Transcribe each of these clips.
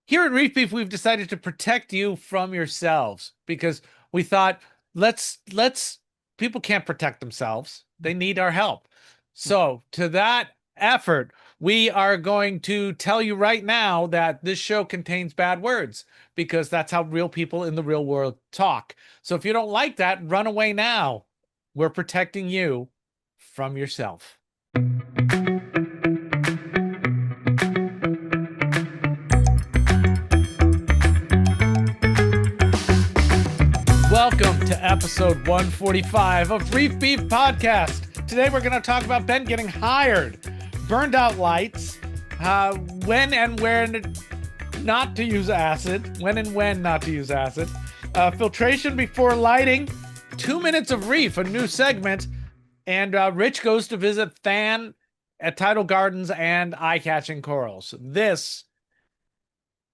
Here at Reef Beef, we've decided to protect you from yourselves because we thought let's people can't protect themselves. They need our help. So to that effort, we are going to tell you right now that this show contains bad words because that's how real people in the real world talk. So if you don't like that, run away now. We're protecting you from yourself. Welcome to episode 145 of Reef Beef Podcast. Today we're going to talk about Ben getting hired, burned out lights, when and where not to use acid, when and when not to use acid, filtration before lighting, 2 Minutes of Reef, a new segment, and Rich goes to visit Than at Tidal Gardens and eye-catching corals. This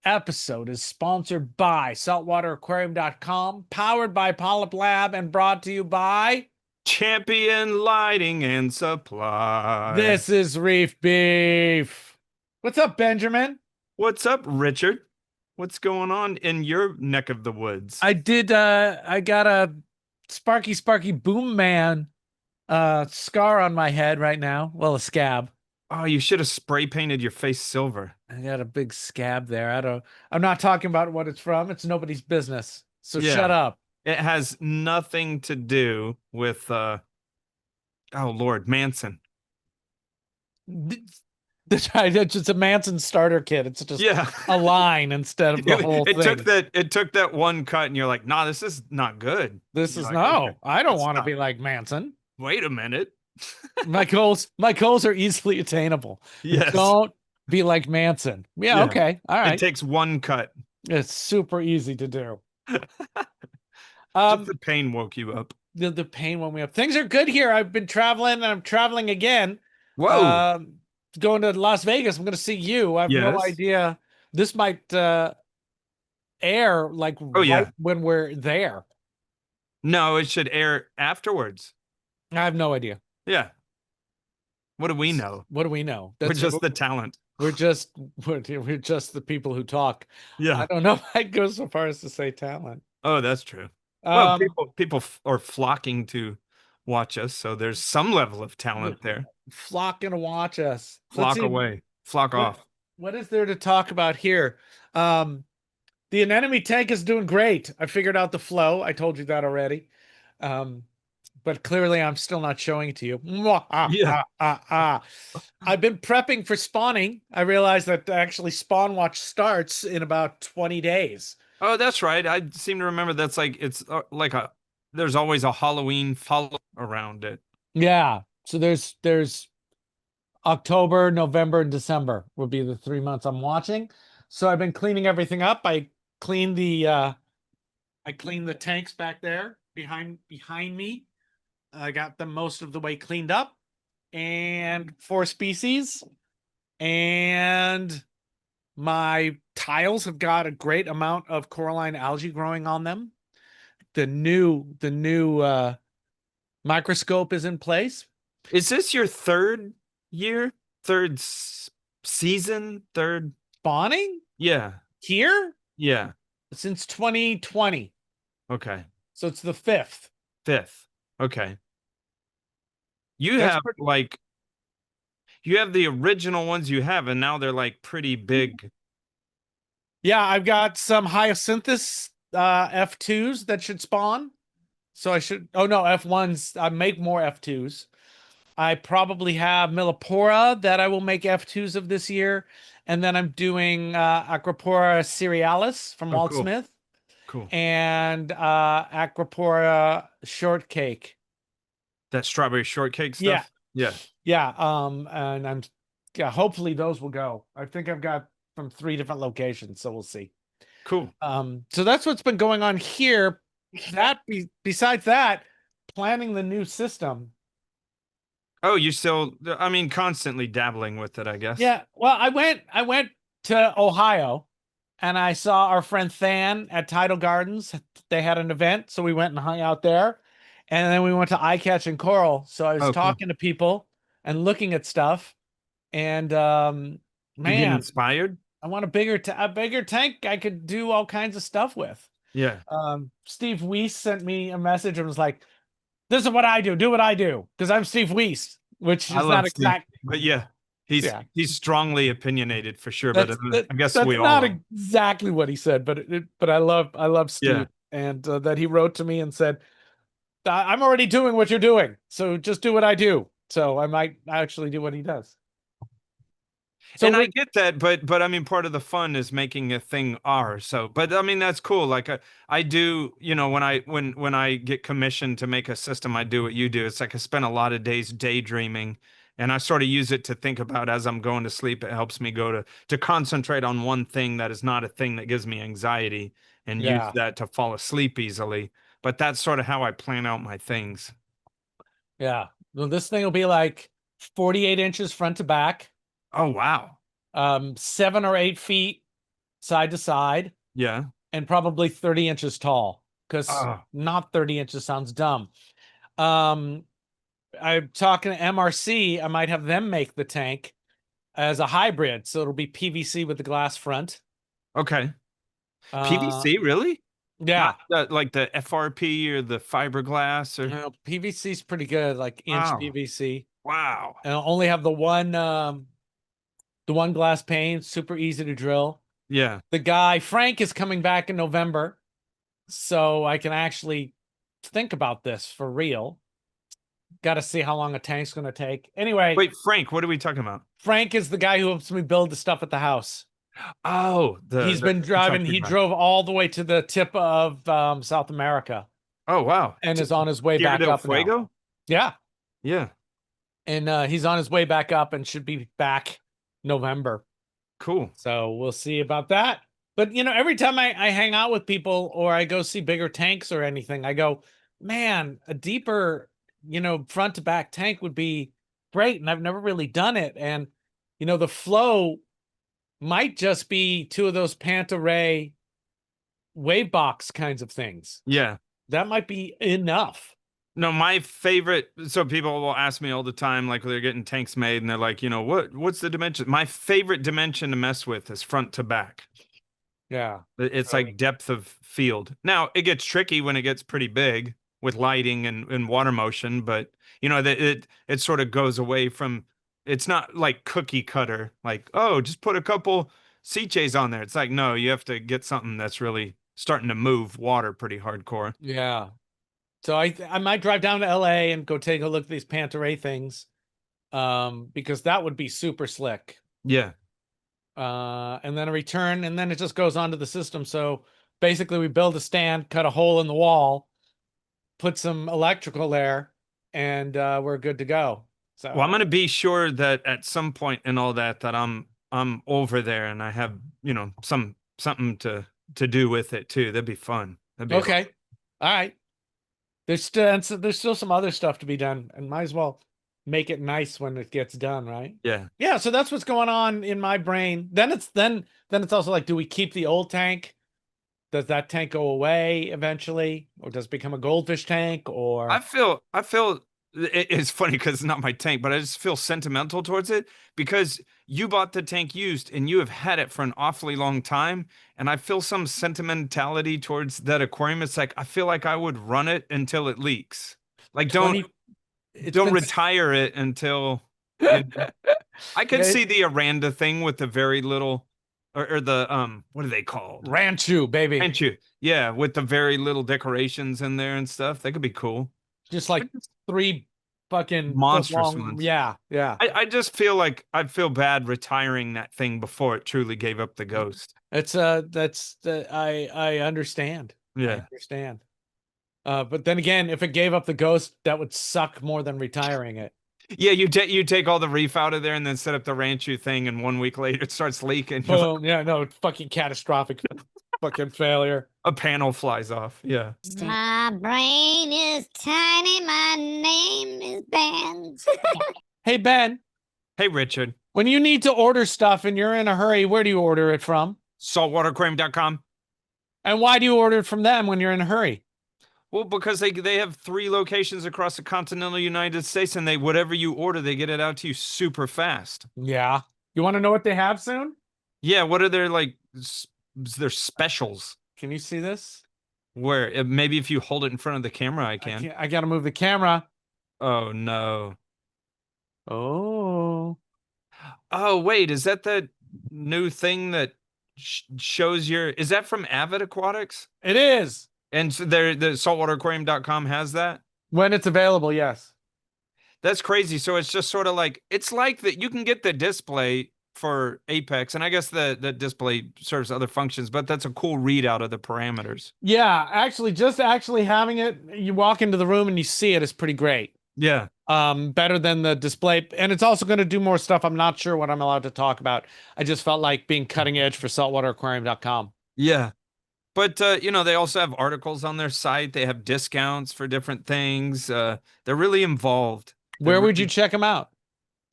episode is sponsored by saltwateraquarium.com, powered by PolypLab, and brought to you by Champion Lighting and Supply. This is Reef Beef. What's up, Benjamin? What's up, Richard? What's going on in your neck of the woods? I got a Sparky Boom Man scar on my head right now. Well, a scab. Oh, you should have spray painted your face silver. I got a big scab there. I'm not talking about what it's from. It's nobody's business. So shut up. It has nothing to do with oh Lord, Manson. That's right. It's just a Manson starter kit. It's just a line instead of the whole thing. It took that one cut, and you're like, nah, this is not good. This is no. I don't want to be like Manson. Wait a minute. My goals are easily attainable. Yes. Don't be like Manson. Yeah. Okay. All right. It takes one cut. It's super easy to do. Just the pain woke you up. The pain woke me up. Things are good here. I've been traveling and I'm traveling again. Whoa. Going to Las Vegas. I'm going to see you. I have no idea. This might air like when we're there. No, it should air afterwards. I have no idea. Yeah. What do we know? What do we know? We're just the talent. We're just the people who talk. Yeah. I don't know if I'd go so far as to say talent. Oh, that's true. Well, people are flocking to watch us, so there's some level of talent there. Flocking to watch us. Flock away. Flock off. What is there to talk about here? The anemone tank is doing great. I figured out the flow. I told you that already. But clearly I'm still not showing it to you. I've been prepping for spawning. I realized that actually Spawn Watch starts in about 20 days. Oh, that's right. I seem to remember that's like, it's like there's always a Halloween follow around it. Yeah. So there's October, November, and December will be the 3 months I'm watching. So I've been cleaning everything up. I cleaned the tanks back there behind me. I got them most of the way cleaned up, and 4 species, and my tiles have got a great amount of coralline algae growing on them. The new microscope is in place. Is this your third season, third spawning? Yeah. Here? Yeah. Since 2020. Okay. So it's the fifth. Okay. You have the original ones you have, and now they're like pretty big. Yeah, I've got some hyacinthus F2s that should spawn. So I should, F1s. I make more F2s. I probably have Millipora that I will make F2s of this year. And then I'm doing Aquapora cerealis from Walt Smith. Cool. And Aquapora shortcake. That strawberry shortcake stuff? Yeah. And hopefully those will go. I think I've got from 3 different locations, so we'll see. Cool. So that's what's been going on here. Besides that, planning the new system. Oh, you still, constantly dabbling with it, I guess. Yeah. Well, I went to Ohio and I saw our friend Than at Tidal Gardens. They had an event, so we went and hung out there. And then we went to eye catching coral. So I was talking to people and looking at stuff. And man, you get inspired? I want a bigger tank I could do all kinds of stuff with. Yeah. Steve Weiss sent me a message and was like, "This is what I do. Do what I do," because I'm Steve Weiss, which I is not love Steve, exact. but yeah, Yeah, he's strongly opinionated for sure. But I guess that's we not all are. exactly what he said, but I love Yeah. Steve, and that he wrote to me and said, I'm already doing what you're doing, so just do what I do. So I might actually do what he does. So And I get that, but I mean, part of the fun is making a thing ours. So, but I mean, that's cool. Like I do, you know, when I get commissioned to make a system, I do what you do. It's like I spend a lot of days daydreaming, and I sort of use it to think about as I'm going to sleep. It helps me go to concentrate on one thing that is not a thing that gives me anxiety, and use yeah, that to fall asleep easily. But that's sort of how I plan out my things. yeah. Well, this thing will be like 48 inches front to back, Oh, wow. 7 or 8 feet side to side, Yeah. and probably 30 inches tall. Because Oh, not 30 inches sounds dumb. Um, I'm talking to MRC. I might have them make the tank as a hybrid, so it'll be PVC with the glass front. okay. Uh, PVC, really? Not yeah. like the FRP or the fiberglass or PVC is pretty good, like inch wow. PVC. Wow. And I'll only have the one glass pane, super easy to drill. Yeah. The guy Frank is coming back in November, so I can actually think about this for real. Got to see how long a tank's going to take. Anyway, Wait, Frank, what are we talking about? Frank is the guy who helps me build the stuff at the house. Oh, He's the been driving. contractor He guy. drove all the way to the tip of South America Oh, wow. and is on his way Tierra back del up now. Fuego? Yeah, Yeah. and he's on his way back up and should be back November. Cool. So we'll see about that. But every time I hang out with people or I go see bigger tanks or anything, I go, man, a deeper, front to back tank would be great. And I've never really done it. And the flow might just be two of those Panta Ray wave box kinds of things. Yeah. That might be enough. No, my favorite. So people will ask me all the time, like they're getting tanks made, and they're like, what's the dimension? My favorite dimension to mess with is front to back. Yeah. It's like depth of field. Now it gets tricky when it gets pretty big with lighting and water motion, but it sort of goes away from. It's not like cookie cutter, like just put a couple CJs on there. It's like no, you have to get something that's really starting to move water pretty hardcore. Yeah. So I might drive down to LA and go take a look at these Panta Ray things. Because that would be super slick. Yeah. And then a return, and then it just goes onto the system. So basically we build a stand, cut a hole in the wall, put some electrical there, and we're good to go. So Well, I'm gonna be sure that at some point in all that I'm over there and I have something to do with it too. That'd be fun. That'd be okay. All right. There's still some other stuff to be done, and might as well make it nice when it gets done, right? Yeah. Yeah, so that's what's going on in my brain. Then it's also like, do we keep the old tank? Does that tank go away eventually, or does it become a goldfish tank? Or I feel it's funny because it's not my tank, but I just feel sentimental towards it because you bought the tank used and you have had it for an awfully long time. And I feel some sentimentality towards that aquarium. It's like I feel like I would run it until it leaks. Like 20, don't retire it until you know. I could yeah, see the Aranda thing with the very little or the what are they called? Ranchu, baby. Ranchu. Yeah, with the very little decorations in there and stuff. That could be cool. Just like 3 fucking Monstrous foot long. ones. Yeah, yeah. I just feel like I'd feel bad retiring that thing before it truly gave up the ghost. I understand. I Yeah. understand. But then again, if it gave up the ghost, that would suck more than retiring it. Yeah, you take all the reef out of there and then set up the Ranchu thing, and 1 week later it starts leaking. Boom. Yeah, no, fucking catastrophic fucking failure. A panel flies off. Yeah. My brain is tiny. My name is Ben. Hey, Ben, Hey, Richard. when you need to order stuff and you're in a hurry, where do you order it from? Saltwatercream.com. And why do you order it from them when you're in a hurry? Well, because they have 3 locations across the continental United States, and whatever you order, they get it out to you super fast. Yeah. You want to know what they have soon? Yeah, what are their like their specials? Can you see this? Where maybe if you hold it in front of the camera, I I can. can't. I gotta move the camera. Oh no. Oh, Oh wait, is that the new thing that shows your? Is that from Avid Aquatics? it is And so there, the saltwateraquarium.com has that. when it's available. Yes. That's crazy. So it's just sort of like it's like that you can get the display for Apex, and I guess the display serves other functions, but that's a cool readout of the parameters. Yeah, actually, just actually having it, you walk into the room and you see it is pretty great. Yeah. Better than the display, and it's also going to do more stuff. I'm not sure what I'm allowed to talk about. I just felt like being cutting edge for saltwateraquarium.com. Yeah. But you know, they also have articles on their site. They have discounts for different things. They're really involved. They're Where would you really check them out?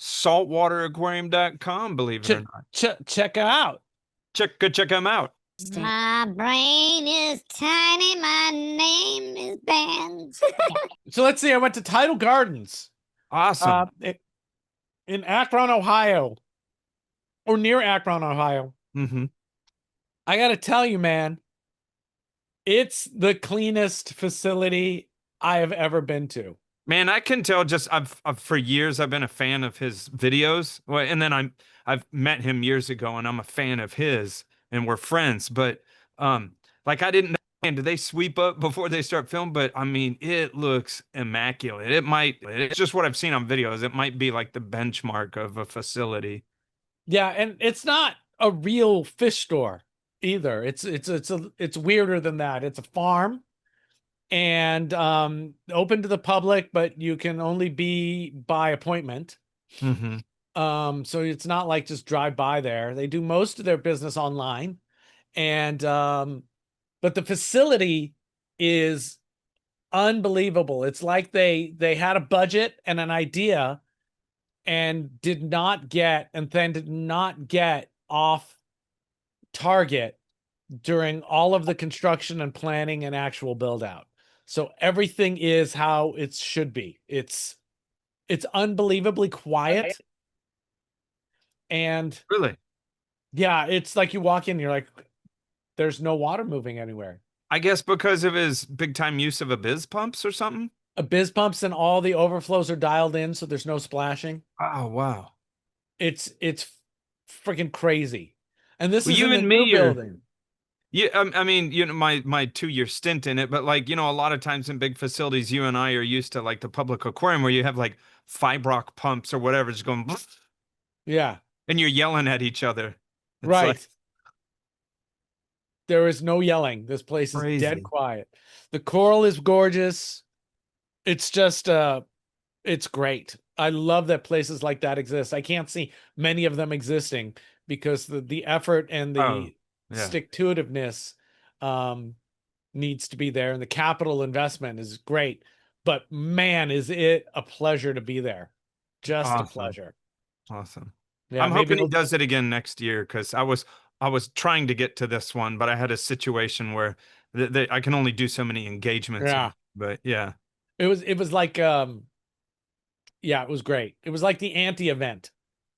saltwateraquarium.com, believe it or not. Check it out. Check them out. My brain is tiny. My name is Ben. So let's see. I went to Tidal Gardens, Awesome. in Akron, Ohio, or near Akron, Ohio. Mm-hmm. I got to tell you, man, it's the cleanest facility I have ever been to. Man, I can tell just I've for years I've been a fan of his videos. Well, and then I've met him years ago and I'm a fan of his and we're friends. But like I didn't know, man, do they sweep up before they start film? But I mean, it looks immaculate. It's just what I've seen on videos. It might be like the benchmark of a facility. Yeah, and it's not a real fish store either. It's weirder than that. It's a farm and open to the public, but you can only be by appointment. Mm-hmm. So it's not like just drive by there. They do most of their business online, and but the facility is unbelievable. It's like they had a budget and an idea and did not get off target during all of the construction and planning and actual build out. So everything is how it should be. It's unbelievably quiet. And Really? yeah, it's like you walk in, you're like, there's no water moving anywhere. I guess because of his big time use of Abyss pumps or something. Abyss pumps and all the overflows are dialed in, so there's no splashing. Oh wow. It's freaking crazy. And this Well, is you in the and new me are building. Yeah, I mean, you know, my 2 year stint in it, but like, you know, a lot of times in big facilities, you and I are used to like the public aquarium where you have like fibrock pumps or whatever, just going, Yeah, and you're yelling at each other. It's right. like There is no yelling. This place is dead crazy. quiet. The coral is gorgeous. It's just it's great. I love that places like that exist. I can't see many of them existing because the effort and Oh, the yeah, stick-to-itiveness needs to be there, and the capital investment is great. But man, is it a pleasure to be there. Just a awesome, pleasure. awesome. Yeah, I'm maybe hoping he does it again next year because I was trying to get to this one, but I had a situation where I can only do so many engagements. yeah. But yeah, It was like yeah, it was great. It was like the anti-event.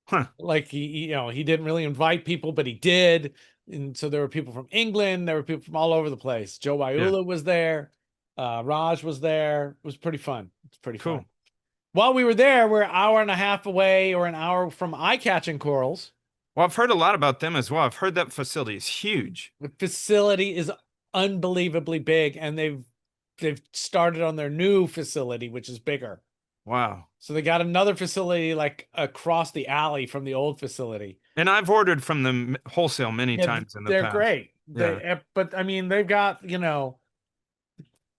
huh, Like he didn't really invite people, but he did. And so there were people from England, there were people from all over the place. Joe yeah, Waiula was there, Raj was there. It was pretty fun. It's pretty cool. fun. While we were there, we're an hour and a half away or an hour from eye-catching corals. Well, I've heard a lot about them as well. I've heard that facility is huge. The facility is unbelievably big, and they've started on their new facility, which is bigger. Wow. So they got another facility like across the alley from the old facility. And I've ordered from them wholesale many Yeah, times in the they're past. great. Yeah. But I mean, they've got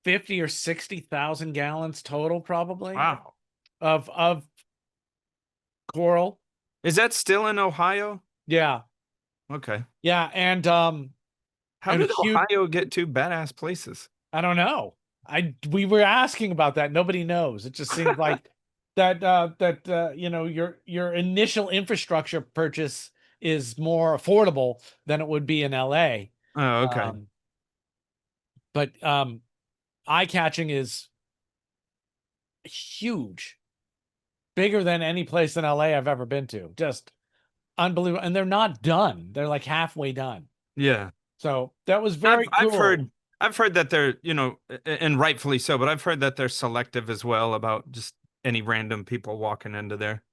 50 or 60,000 gallons total, probably Wow. of coral. Is that still in Ohio? Yeah, Okay. yeah, and How and did huge. Ohio get two badass places? I don't know. We were asking about that. Nobody knows. It just seems like that your initial infrastructure purchase is more affordable than it would be in LA. Oh, okay. But eye catching is huge, bigger than any place in LA I've ever been to. Just unbelievable. And they're not done. They're like halfway done. Yeah. So that was very cool. I've heard that they're, you know, and rightfully so, but I've heard that they're selective as well about just any random people walking into there.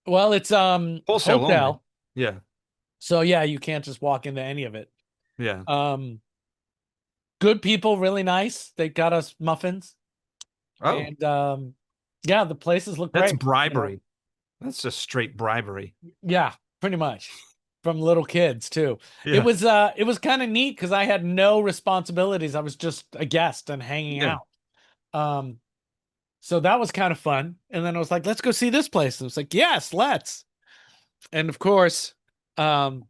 Well, it's Wholesale only. Yeah. So yeah, you can't just walk into any of it. Yeah. Good people, really nice. They got us muffins. Oh, And yeah, the places look that's great. bribery. You know? That's just straight bribery. Yeah, pretty much. From little kids too. Yeah. It was kind of neat because I had no responsibilities. I was just a guest and hanging out. So that was kind of fun. And then I was like, let's go see this place. And it was like, yes, let's. And of course, go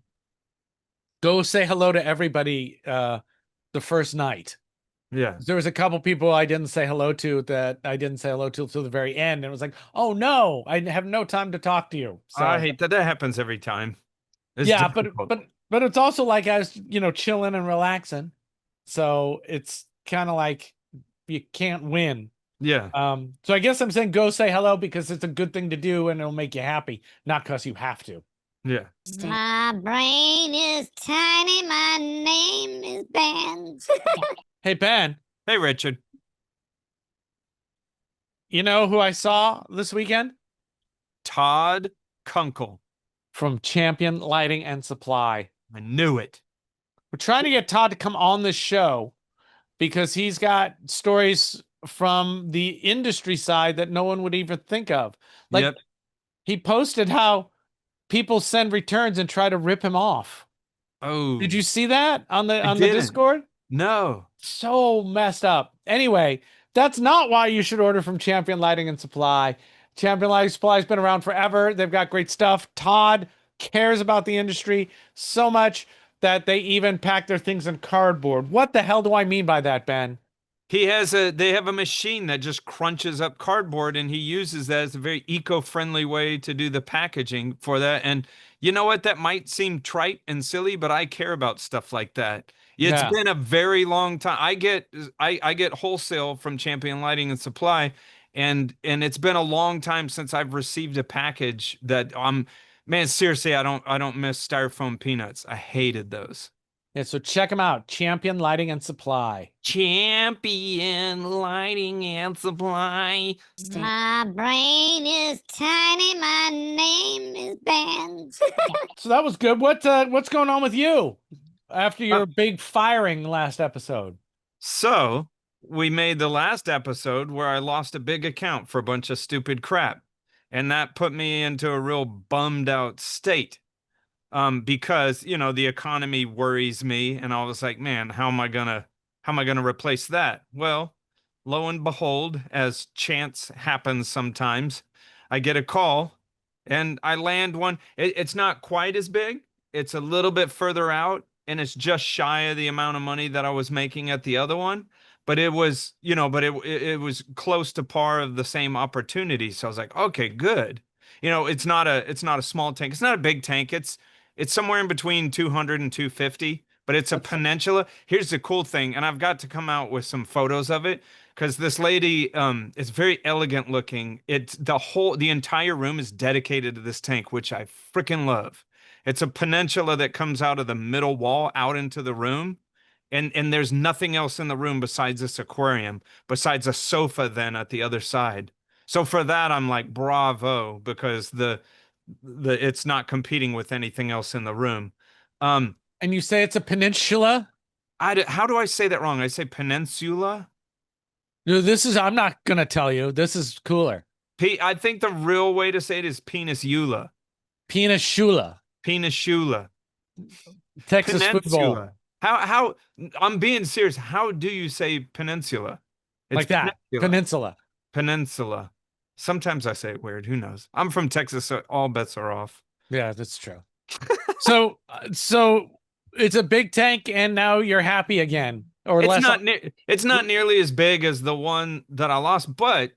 say hello to everybody the first night. Yeah. There was a couple people I didn't say hello to that I didn't say hello to till the very end. And it was like, oh no, I have no time to talk to you. So I hate that. That happens every time. It's yeah, difficult. but it's also like I was, you know, chilling and relaxing. So it's kind of like you can't win. Yeah. So I guess I'm saying go say hello because it's a good thing to do and it'll make you happy, not because you have to. Yeah. My brain is tiny. My name is Ben. Hey, Ben, Hey, Richard. you know who I saw this weekend? Todd Kunkel. From Champion Lighting and Supply. I knew it. We're trying to get Todd to come on this show because he's got stories from the industry side that no one would even think of. Like Yep. he posted how people send returns and try to rip him off. Oh. Did you see that on the didn't. Discord? No. So messed up. Anyway, that's not why you should order from Champion Lighting and Supply. Champion Lighting Supply has been around forever. They've got great stuff. Todd cares about the industry so much that they even pack their things in cardboard. What the hell do I mean by that, Ben? They have a machine that just crunches up cardboard, and he uses that as a very eco-friendly way to do the packaging for that. And you know what? That might seem trite and silly, but I care about stuff like that. It's Yeah. been a very long time. I get wholesale from Champion Lighting and Supply, and it's been a long time since I've received a package that man, seriously, I don't miss styrofoam peanuts. I hated those. Yeah, so check them out. Champion Lighting and Supply. Champion Lighting and Supply. My brain is tiny. My name is Ben. So that was good. What's going on with you after your big firing last episode? So we made the last episode where I lost a big account for a bunch of stupid crap. And that put me into a real bummed out state. Because, you know, the economy worries me. And I was like, man, how am I gonna replace that? Well, lo and behold, as chance happens sometimes, I get a call and I land one. It's not quite as big. It's a little bit further out, and it's just shy of the amount of money that I was making at the other one. But it was, you know, it was close to par of the same opportunity. So I was like, okay, good. You know, it's not a small tank. It's not a big tank. It's somewhere in between 200 and 250, but it's a peninsula. Here's the cool thing, and I've got to come out with some photos of it because this lady is very elegant looking. It's the entire room is dedicated to this tank, which I freaking love. It's a peninsula that comes out of the middle wall out into the room. And there's nothing else in the room besides this aquarium, besides a sofa then at the other side. So for that, I'm like, bravo, because it's not competing with anything else in the room. And you say it's a peninsula? How do I say that wrong? I say peninsula. No, I'm not gonna tell you. This is cooler. I think the real way to say it is penisula. Peninsula. Penisula. Texas football. How I'm being serious. How do you say peninsula? It's like that. Peninsula. Peninsula. Sometimes I say it weird. Who knows? I'm from Texas, so all bets are off. Yeah, that's true. so it's a big tank, and now you're happy again, or it's less? It's not nearly as big as the one that I lost, but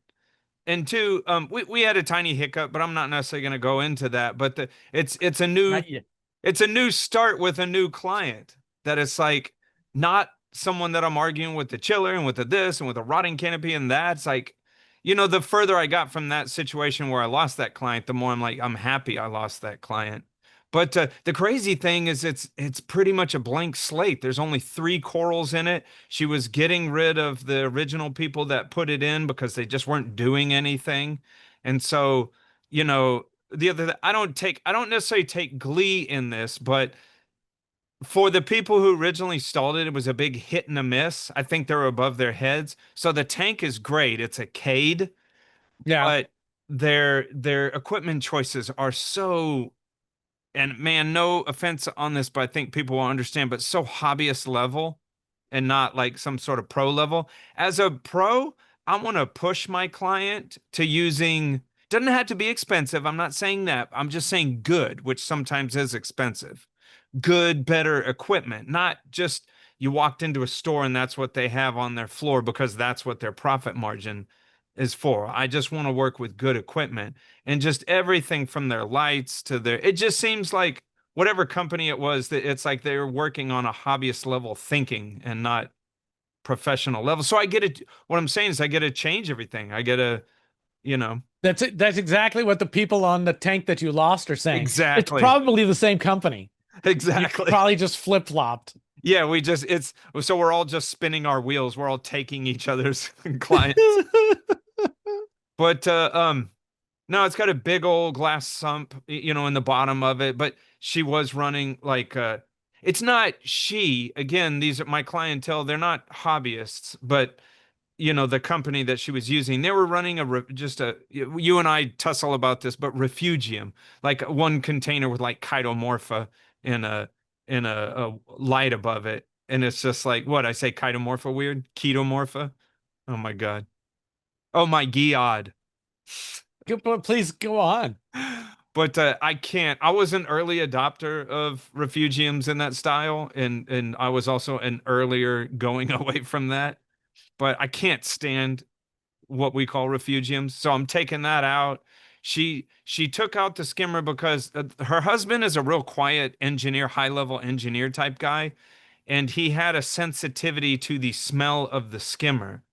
and two, we had a tiny hiccup, but I'm not necessarily going to go into that. But it's a new start with a new client that is like not someone that I'm arguing with the chiller and with the this and with the rotting canopy and that. It's like, you know, the further I got from that situation where I lost that client, the more I'm like, I'm happy I lost that client. But the crazy thing is it's pretty much a blank slate. There's only three corals in it. She was getting rid of the original people that put it in because they just weren't doing anything. And so, you know, I don't necessarily take glee in this, but for the people who originally stalled it, it was a big hit and a miss. I think they're above their heads. So the tank is great. It's a Cade, Yeah. but their equipment choices are so, and man, no offense on this, but I think people will understand, but so hobbyist level and not like some sort of pro level. As a pro, I want to push my client to using, doesn't have to be expensive. I'm not saying that. I'm just saying good, which sometimes is expensive. Good, better equipment, not just you walked into a store and that's what they have on their floor because that's what their profit margin is for. I just want to work with good equipment and just everything from their lights to their, it just seems like whatever company it was that it's like they're working on a hobbyist level thinking and not professional level. So I get it. What I'm saying is I get to change everything. I get to, you know, That's it. That's exactly what the people on the tank that you lost are saying. It's exactly, probably the same company. You exactly. probably just flip-flopped. Yeah, we just it's so we're all just spinning our wheels. We're all taking each other's clients. But no, it's got a big old glass sump, you know, in the bottom of it, but she was running like it's not she, again, these are my clientele, they're not hobbyists, but you know, the company that she was using, they were running just a, you and I tussle about this, but refugium, like one container with like chitomorpha in a light above it. And it's just like, what I say, chitomorpha weird? Ketomorpha? Oh my God. Oh my God. Please go on. But I can't. I was an early adopter of refugiums in that style, and I was also an earlier going away from that. But I can't stand what we call refugiums. So I'm taking that out. She took out the skimmer because her husband is a real quiet engineer, high level engineer type guy, and he had a sensitivity to the smell of the skimmer.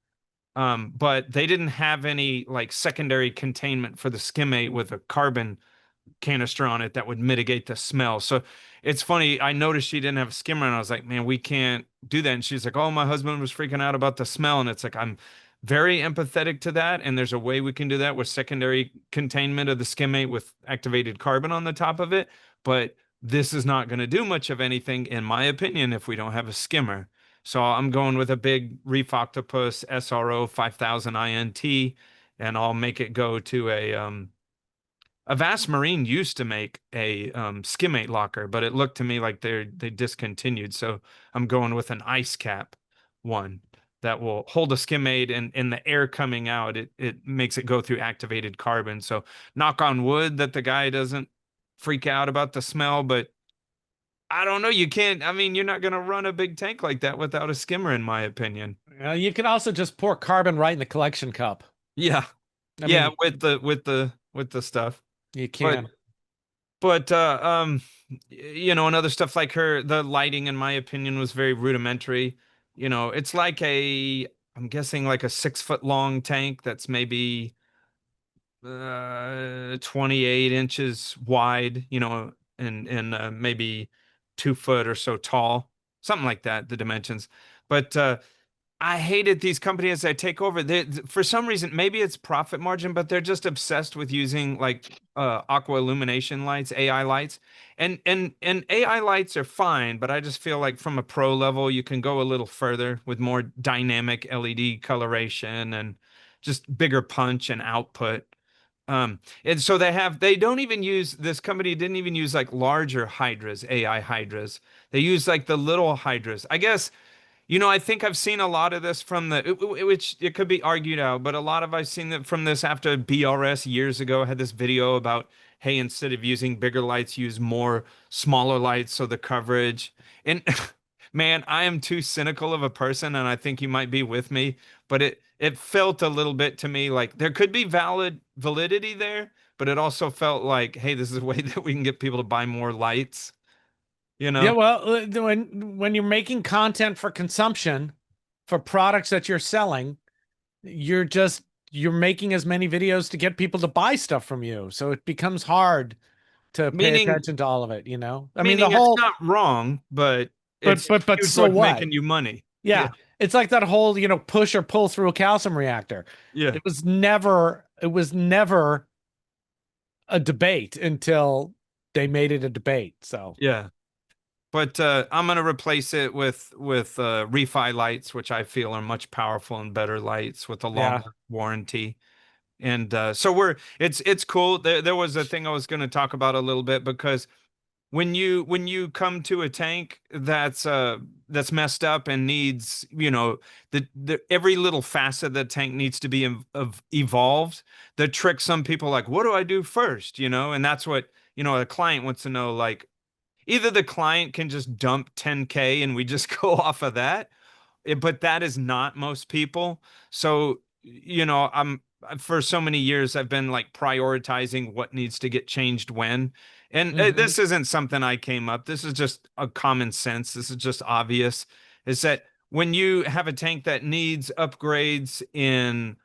But they didn't have any like secondary containment for the skimmate with a carbon canister on it that would mitigate the smell. So it's funny. I noticed she didn't have a skimmer, and I was like, man, we can't do that. And she's like, oh, my husband was freaking out about the smell. And it's like, I'm very empathetic to that. And there's a way we can do that with secondary containment of the skimmate with activated carbon on the top of it. But this is not going to do much of anything, in my opinion, if we don't have a skimmer. So I'm going with a big Reef Octopus SRO 5000 INT, and I'll make it go to a Vast Marine used to make a skimmate locker, but it looked to me like they discontinued. So I'm going with an ice cap one that will hold a skimmate, and in the air coming out, it makes it go through activated carbon. So knock on wood that the guy doesn't freak out about the smell, but I don't know. You can't, I mean, you're not going to run a big tank like that without a skimmer, in my opinion. You can also just pour carbon right in the collection cup. Yeah. I Yeah, mean, with the stuff. you But can. But you know, and other stuff like the lighting, in my opinion, was very rudimentary. You know, it's like I'm guessing like a 6 foot long tank that's maybe 28 inches wide, you know, and maybe 2 foot or so tall, something like that, the dimensions. But I hated these companies that take over. For some reason, maybe it's profit margin, but they're just obsessed with using like aqua illumination lights, AI lights, and AI lights are fine. But I just feel like from a pro level, you can go a little further with more dynamic LED coloration and just bigger punch and output. And so they don't even use, this company didn't even use like larger hydras, AI hydras. They use like the little hydras. I guess, you know, I think I've seen a lot of this from which it could be argued out, but a lot of I've seen that from this after BRS years ago. I had this video about, hey, instead of using bigger lights, use more smaller lights so the coverage. And man, I am too cynical of a person, and I think you might be with me, but it felt a little bit to me like there could be validity there, but it also felt like, hey, this is a way that we can get people to buy more lights, you Yeah, know? well, when you're making content for consumption for products that you're selling, you're making as many videos to get people to buy stuff from you. So it becomes hard to pay Meaning, attention to all of it, I mean, the meaning it's whole, not wrong, but but it's but skewed so towards what? making you money. Yeah. Yeah. It's like that whole, push or pull through a calcium reactor. Yeah. It was never a debate until they made it a debate. So, Yeah. But I'm gonna replace it with refi lights, which I feel are much powerful and better lights with a yeah. longer warranty. And so it's cool. There was a thing I was gonna talk about a little bit because when you come to a tank that's messed up and needs, the every little facet of the tank needs to be evolved. The trick some people like, what do I do first? And that's what, a client wants to know, like, either the client can just dump 10K and we just go off of that, but that is not most people. So, I'm for so many years I've been like prioritizing what needs to get changed when. And Mhm. this isn't something I came up. This is just a common sense. This is just obvious. Is that when you have a tank that needs upgrades in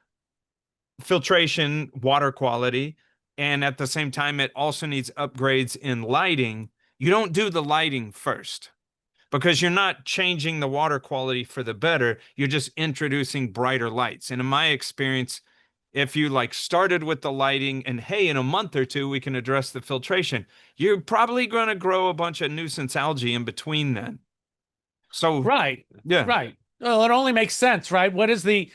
filtration, water quality, and at the same time it also needs upgrades in lighting, you don't do the lighting first because you're not changing the water quality for the better. You're just introducing brighter lights. And in my experience, if you like started with the lighting and hey, in a month or two, we can address the filtration, you're probably going to grow a bunch of nuisance algae in between then. So, Right. yeah, Right. Well, it only makes sense, right? What is the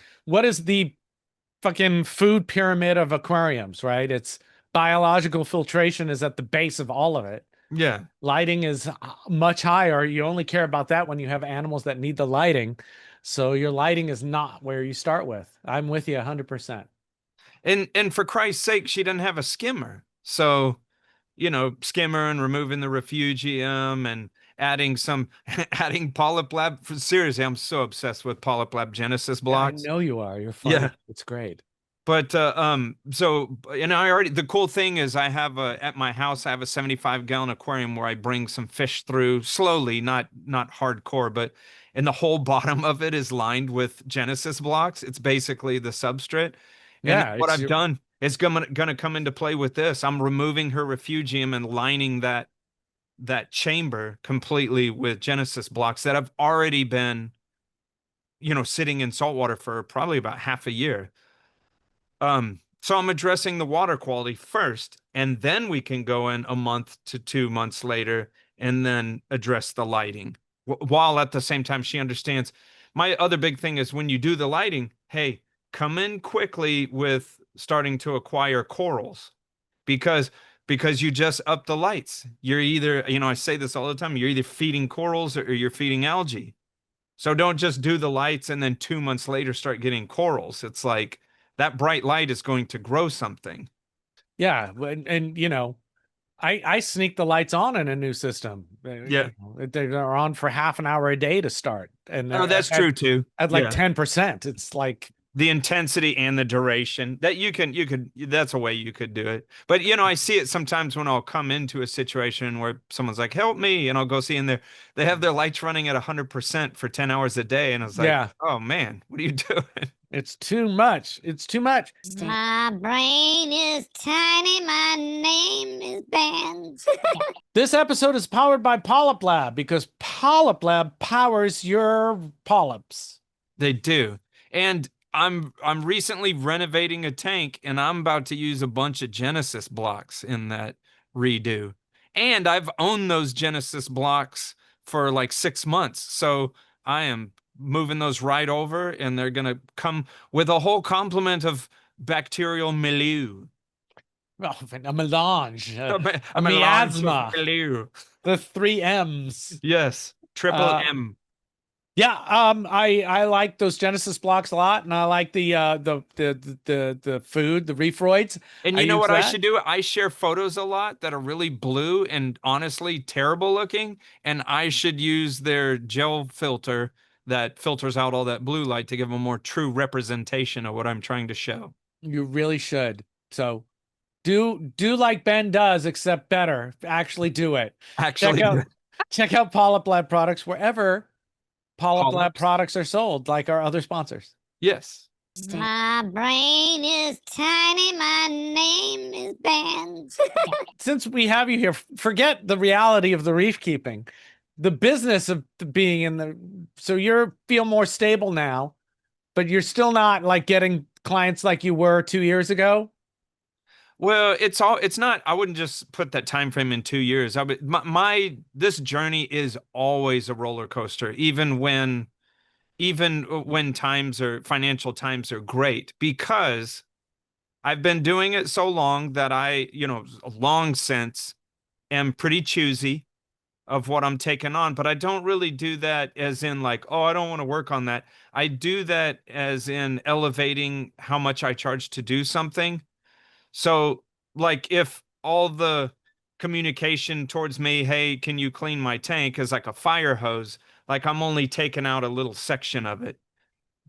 fucking food pyramid of aquariums, right? It's biological filtration is at the base of all of it. yeah. Lighting is much higher. You only care about that when you have animals that need the lighting. So your lighting is not where you start with. I'm with you 100%. And for Christ's sake, she doesn't have a skimmer. So, skimmer and removing the refugium and adding some adding PolypLab. Seriously, I'm so obsessed with PolypLab Genesis Yeah, I blocks. know you are. You're Yeah. funny. It's great. But so and I already the cool thing is I have at my house I have a 75-gallon aquarium where I bring some fish through slowly, not hardcore, but and the whole bottom of it is lined with Genesis blocks. It's basically the substrate. And Yeah, what it's I've your done is gonna come into play with this. I'm removing her refugium and lining that chamber completely with Genesis blocks that have already been, sitting in salt water for probably about half a year. So I'm addressing the water quality first, and then we can go in a month to 2 months later and then address the lighting. While at the same time she understands. My other big thing is when you do the lighting, hey, come in quickly with starting to acquire corals because you just up the lights. You're either, I say this all the time, you're either feeding corals or you're feeding algae. So don't just do the lights and then 2 months later start getting corals. It's like that bright light is going to grow something. yeah, and I sneak the lights on in a new system. Yeah. They're on for half an hour a day to start, and Oh, they're that's true too. at like Yeah. 10%. It's like, The intensity and the duration that that's a way you could do it. But I see it sometimes when I'll come into a situation where someone's like, help me. And I'll go see, and they have their lights running at 100% for 10 hours a day. And I was like, yeah, oh man, what are you doing? it's too much. It's too much. My brain is tiny. My name is Bands. This episode is powered by PolypLab because PolypLab powers your polyps. They do. And I'm recently renovating a tank and I'm about to use a bunch of Genesis blocks in that redo. And I've owned those Genesis blocks for like 6 months. So I am moving those right over and they're going to come with a whole complement of bacterial milieu. Oh, a melange, A a melange of miasma, milieu. the three M's. Yes. Triple M. Yeah, I like those Genesis blocks a lot, and I like the food, the Reefroids. And I you know use what I that. should do? I share photos a lot that are really blue and honestly terrible looking. And I should use their gel filter that filters out all that blue light to give a more true representation of what I'm trying to show. You really should. So do like Ben does, except better. Actually do it. Check Actually, out check out PolypLab products wherever PolypLab polyps. products are sold, like our other sponsors. Yes. My brain is tiny. My name is Bands. Since we have you here, forget the reality of the reef keeping, the business of being in the. So you feel more stable now, but you're still not like getting clients like you were 2 years ago. Well, it's not, I wouldn't just put that time frame in 2 years. This journey is always a roller coaster, even when financial times are great, because I've been doing it so long that I, long since am pretty choosy of what I'm taking on, but I don't really do that as in like, oh, I don't want to work on that. I do that as in elevating how much I charge to do something. So, like, if all the communication towards me, hey, can you clean my tank, is like a fire hose, like I'm only taking out a little section of it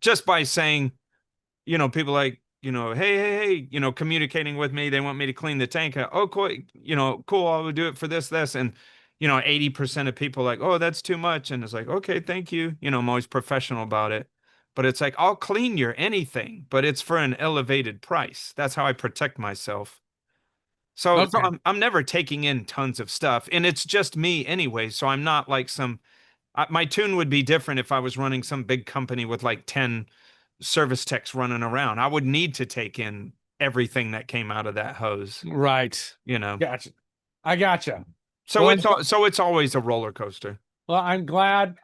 just by saying, people like, hey, communicating with me. They want me to clean the tank. Oh, cool. Cool. I will do it for this. And, 80% of people like, oh, that's too much. And it's like, okay, thank you. I'm always professional about it. But it's like, I'll clean your anything, but it's for an elevated price. That's how I protect myself. So Okay. I'm never taking in tons of stuff, and it's just me anyway. So I'm not like my tune would be different if I was running some big company with like 10 service techs running around. I would need to take in everything that came out of that hose, Right. you know. Gotcha. I gotcha. So Well, it's always a roller coaster. Well, I'm glad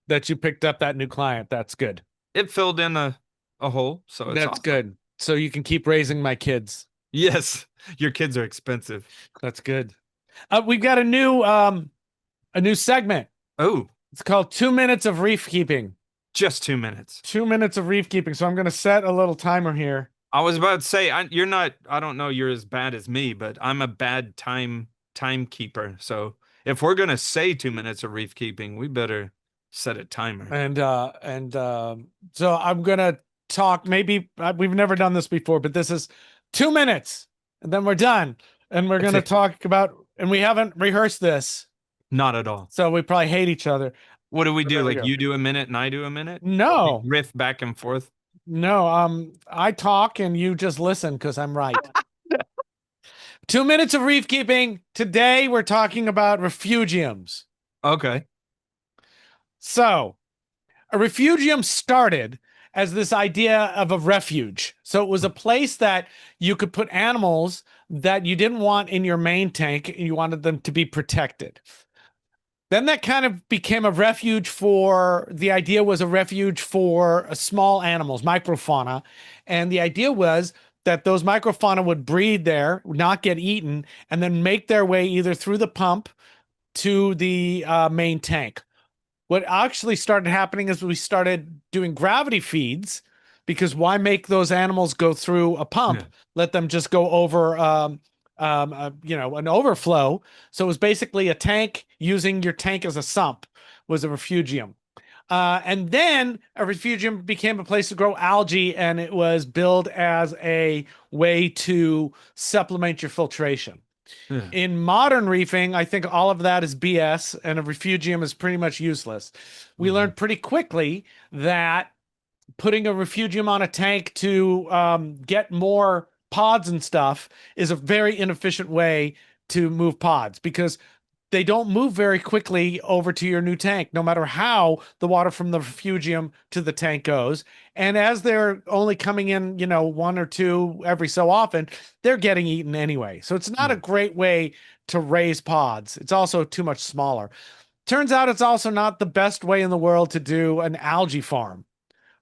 that you picked up that new client. That's good. It filled in a hole, so it's That's awesome. good. So you can keep raising my kids. Yes, your kids are expensive. That's good. We've got a new segment. Oh, It's called 2 minutes of reef keeping. just 2 minutes. 2 minutes of reef keeping. So I'm going to set a little timer here. I was about to say, you're not, I don't know, you're as bad as me, but I'm a bad timekeeper. So if we're gonna say 2 minutes of reef keeping, we better set a timer. So I'm going to talk. Maybe we've never done this before, but this is 2 minutes, and then we're done. And we're going to talk about. And we haven't rehearsed this, Not at all. so we probably hate each other. What do we do? There we Like go. you do a minute and I do a minute? No, Riff back and forth. no. I talk and you just listen because I'm right. 2 minutes of reef keeping. Today we're talking about refugiums. Okay. So, a refugium started as this idea of a refuge. So it was a place that you could put animals that you didn't want in your main tank and you wanted them to be protected. Then that kind of became a refuge for, the idea was a refuge for small animals, microfauna. And the idea was that those microfauna would breed there, not get eaten, and then make their way either through the pump to the main tank. What actually started happening is we started doing gravity feeds, because why make those animals go through a pump? Yeah. Let them just go over an overflow. So it was basically a tank, using your tank as a sump was a refugium. And then a refugium became a place to grow algae, and it was billed as a way to supplement your filtration. Yeah. In modern reefing, I think all of that is BS, and a refugium is pretty much useless. We learned pretty quickly that putting a refugium on a tank to get more pods and stuff is a very inefficient way to move pods, because they don't move very quickly over to your new tank, no matter how the water from the refugium to the tank goes. And as they're only coming in, one or two every so often, they're getting eaten anyway. So it's not a great way to raise pods. It's also too much smaller. Turns out it's also not the best way in the world to do an algae farm,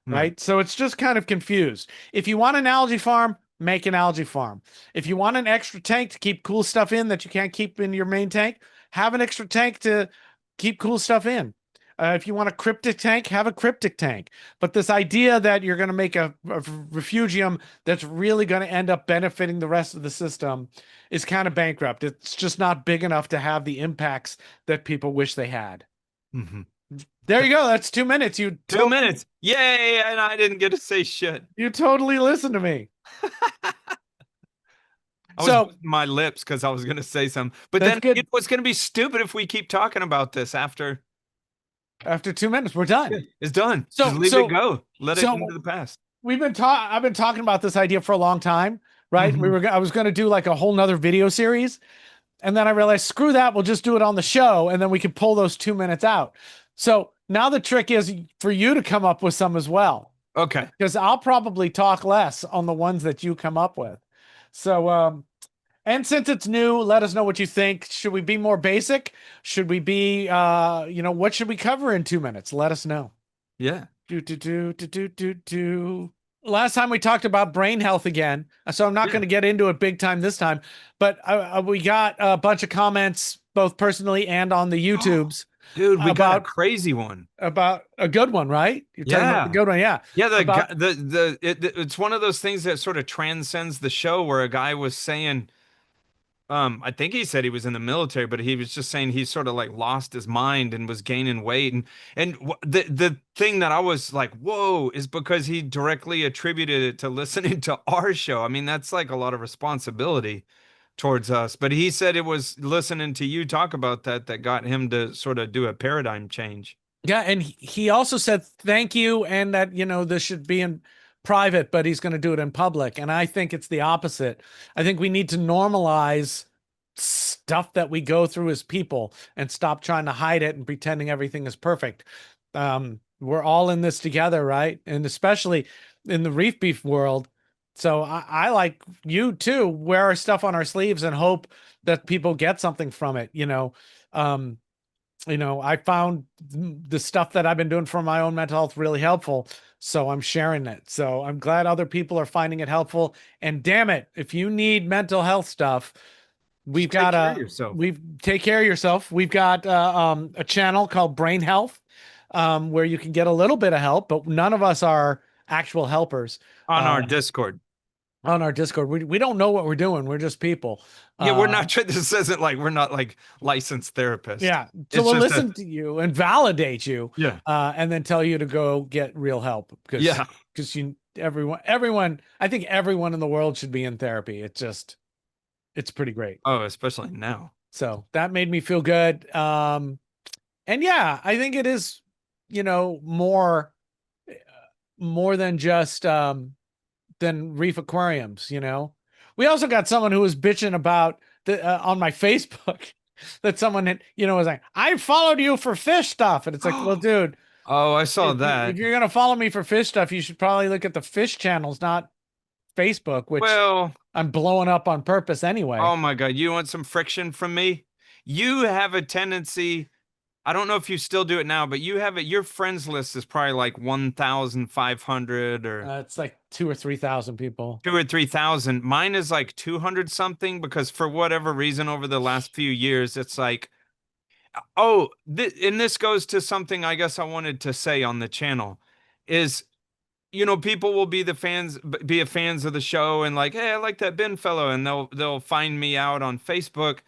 right? So it's just kind of confused. If you want an algae farm, make an algae farm. If you want an extra tank to keep cool stuff in that you can't keep in your main tank, have an extra tank to keep cool stuff in. If you want a cryptic tank, have a cryptic tank. But this idea that you're going to make a refugium that's really going to end up benefiting the rest of the system is kind of bankrupt. It's just not big enough to have the impacts that people wish they had. There you go. That's 2 minutes. 2 minutes. Yay. And I didn't get to say shit. You totally listened to me. I was biting my lips because I was going to say something, but then it's going to be stupid if we keep talking about this after. After 2 minutes, we're done. Yeah, it's done. So- Just leave so- it go. Let it so- into the past. I've been talking about this idea for a long time, right? Mhm. I was going to do like a whole nother video series. And then I realized, screw that. We'll just do it on the show. And then we can pull those 2 minutes out. So now the trick is for you to come up with some as well. Okay. Because I'll probably talk less on the ones that you come up with. So, and since it's new, let us know what you think. Should we be more basic? Should we be, what should we cover in 2 minutes? Let us know. Yeah. Last time we talked about brain health again, so I'm not going to get into it big time this time, but we got a bunch of comments, both personally and on the YouTubes. Dude, we got a crazy one. About a good one, right? You're talking about the good one, yeah. Yeah, it's one of those things that sort of transcends the show where a guy was saying, I think he said he was in the military, but he was just saying he sort of like lost his mind and was gaining weight. And the thing that I was like, whoa, is because he directly attributed it to listening to our show. I mean, that's like a lot of responsibility towards us. But he said it was listening to you talk about that got him to sort of do a paradigm change. Yeah, and he also said thank you, and that this should be in private, but he's going to do it in public. And I think it's the opposite. I think we need to normalize stuff that we go through as people and stop trying to hide it and pretending everything is perfect. We're all in this together, right? And especially in the Reef Beef world. So I like you too, wear our stuff on our sleeves and hope that people get something from it. I found the stuff that I've been doing for my own mental health really helpful. So I'm sharing it. So I'm glad other people are finding it helpful. And damn it, if you need mental health stuff, we've got take care of yourself. We've got a channel called Brain Health, where you can get a little bit of help, but none of us are actual helpers. On our Discord. On our Discord. We don't know what we're doing. We're just people. Yeah, we're not. This isn't like we're not like licensed therapists. Yeah, so we'll listen to you and validate you. Yeah, and then tell you to go get real help because everyone. I think everyone in the world should be in therapy. It's pretty great. Oh, especially now. So that made me feel good. And yeah, I think it is, more than just than reef aquariums. We also got someone who was bitching about on my Facebook that someone had, was like, I followed you for fish stuff. And it's like, well, dude. Oh, I saw that. If you're going to follow me for fish stuff, you should probably look at the fish channels, not Facebook, which I'm blowing up on purpose anyway. Oh my God. You want some friction from me? You have a tendency. I don't know if you still do it now, but you have it. Your friends list is probably like 1,500 or it's like 2,000 or 3,000 people. 2,000 or 3,000. Mine is like 200 something because for whatever reason over the last few years, it's like, and this goes to something I guess I wanted to say on the channel is, people will be fans of the show and like, hey, I like that Ben fellow, and they'll find me out on Facebook.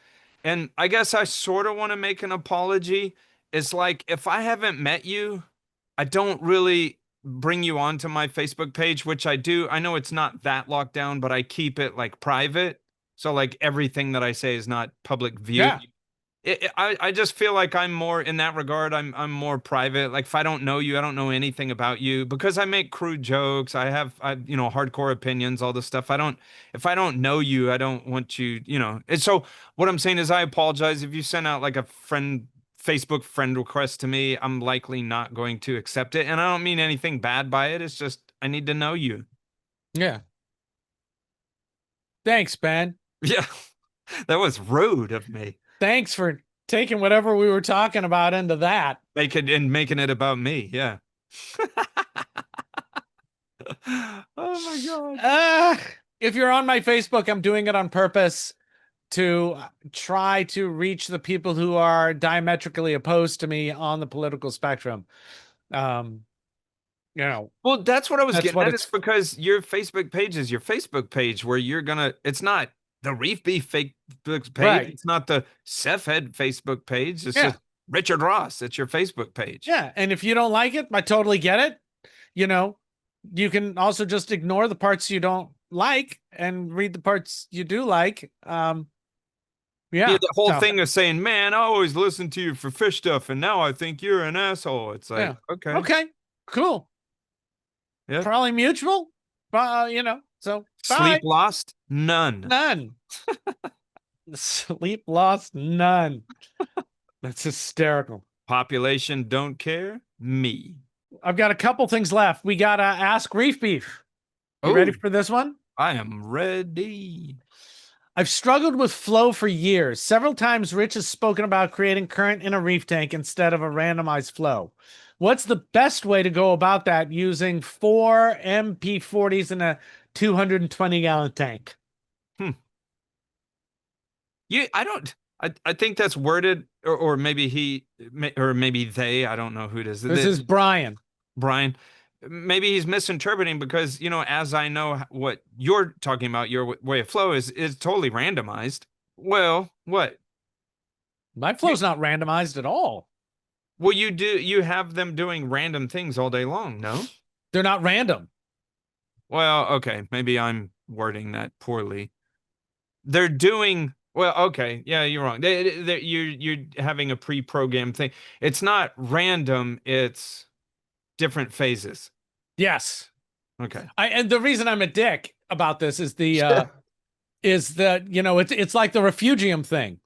And I guess I sort of want to make an apology. It's like, if I haven't met you, I don't really bring you onto my Facebook page, which I do. I know it's not that locked down, but I keep it like private. So like everything that I say is not public view. Yeah. I just feel like I'm more in that regard. I'm more private. Like if I don't know you, I don't know anything about you because I make crude jokes. I have hardcore opinions, all this stuff. If I don't know you, I don't want you, And so what I'm saying is I apologize if you send out like a Facebook friend request to me. I'm likely not going to accept it. And I don't mean anything bad by it. It's just, I need to know you. Yeah. Thanks, Ben. Yeah. That was rude of me. Thanks for taking whatever we were talking about into that. Making it about me. Yeah. Oh my God. If you're on my Facebook, I'm doing it on purpose to try to reach the people who are diametrically opposed to me on the political spectrum. Well, that's what I was getting at. It's because your Facebook page is your Facebook page where it's not the Reef Beef Facebook page. Right. It's not the Cephhead Facebook page. It's just Richard Ross. It's your Facebook page. Yeah. And if you don't like it, I totally get it. You can also just ignore the parts you don't like and read the parts you do like. Yeah, Yeah. the whole So thing of saying, "Man, I always listen to you for fish stuff, and now I think you're an asshole." It's like, yeah. okay, Okay. Cool. yeah. Probably mutual. So Sleep bye. lost? None. None. Sleep lost. None. That's hysterical. Population don't care? Me. I've got a couple things left. We got to ask Reef Beef. You ready Oh, for this one? I am ready. I've struggled with flow for years. Several times Rich has spoken about creating current in a reef tank instead of a randomized flow. What's the best way to go about that using 4 MP40s in a 220-gallon tank? Hmm. I don't. I think that's worded, or maybe or maybe they. I don't know who it is. This is Brian. Brian. Maybe he's misinterpreting because, as I know what you're talking about, your way of flow is totally randomized. Well, what? My You, flow's not randomized at all. well, you have them doing random things all day long, no? They're not random. Well, okay, maybe I'm wording that poorly. They're doing well, okay, yeah, you're wrong. You're having a pre-programmed thing. It's not random, it's different phases. Yes. Okay. And the reason I'm a dick about this is is that, it's like the refugium thing.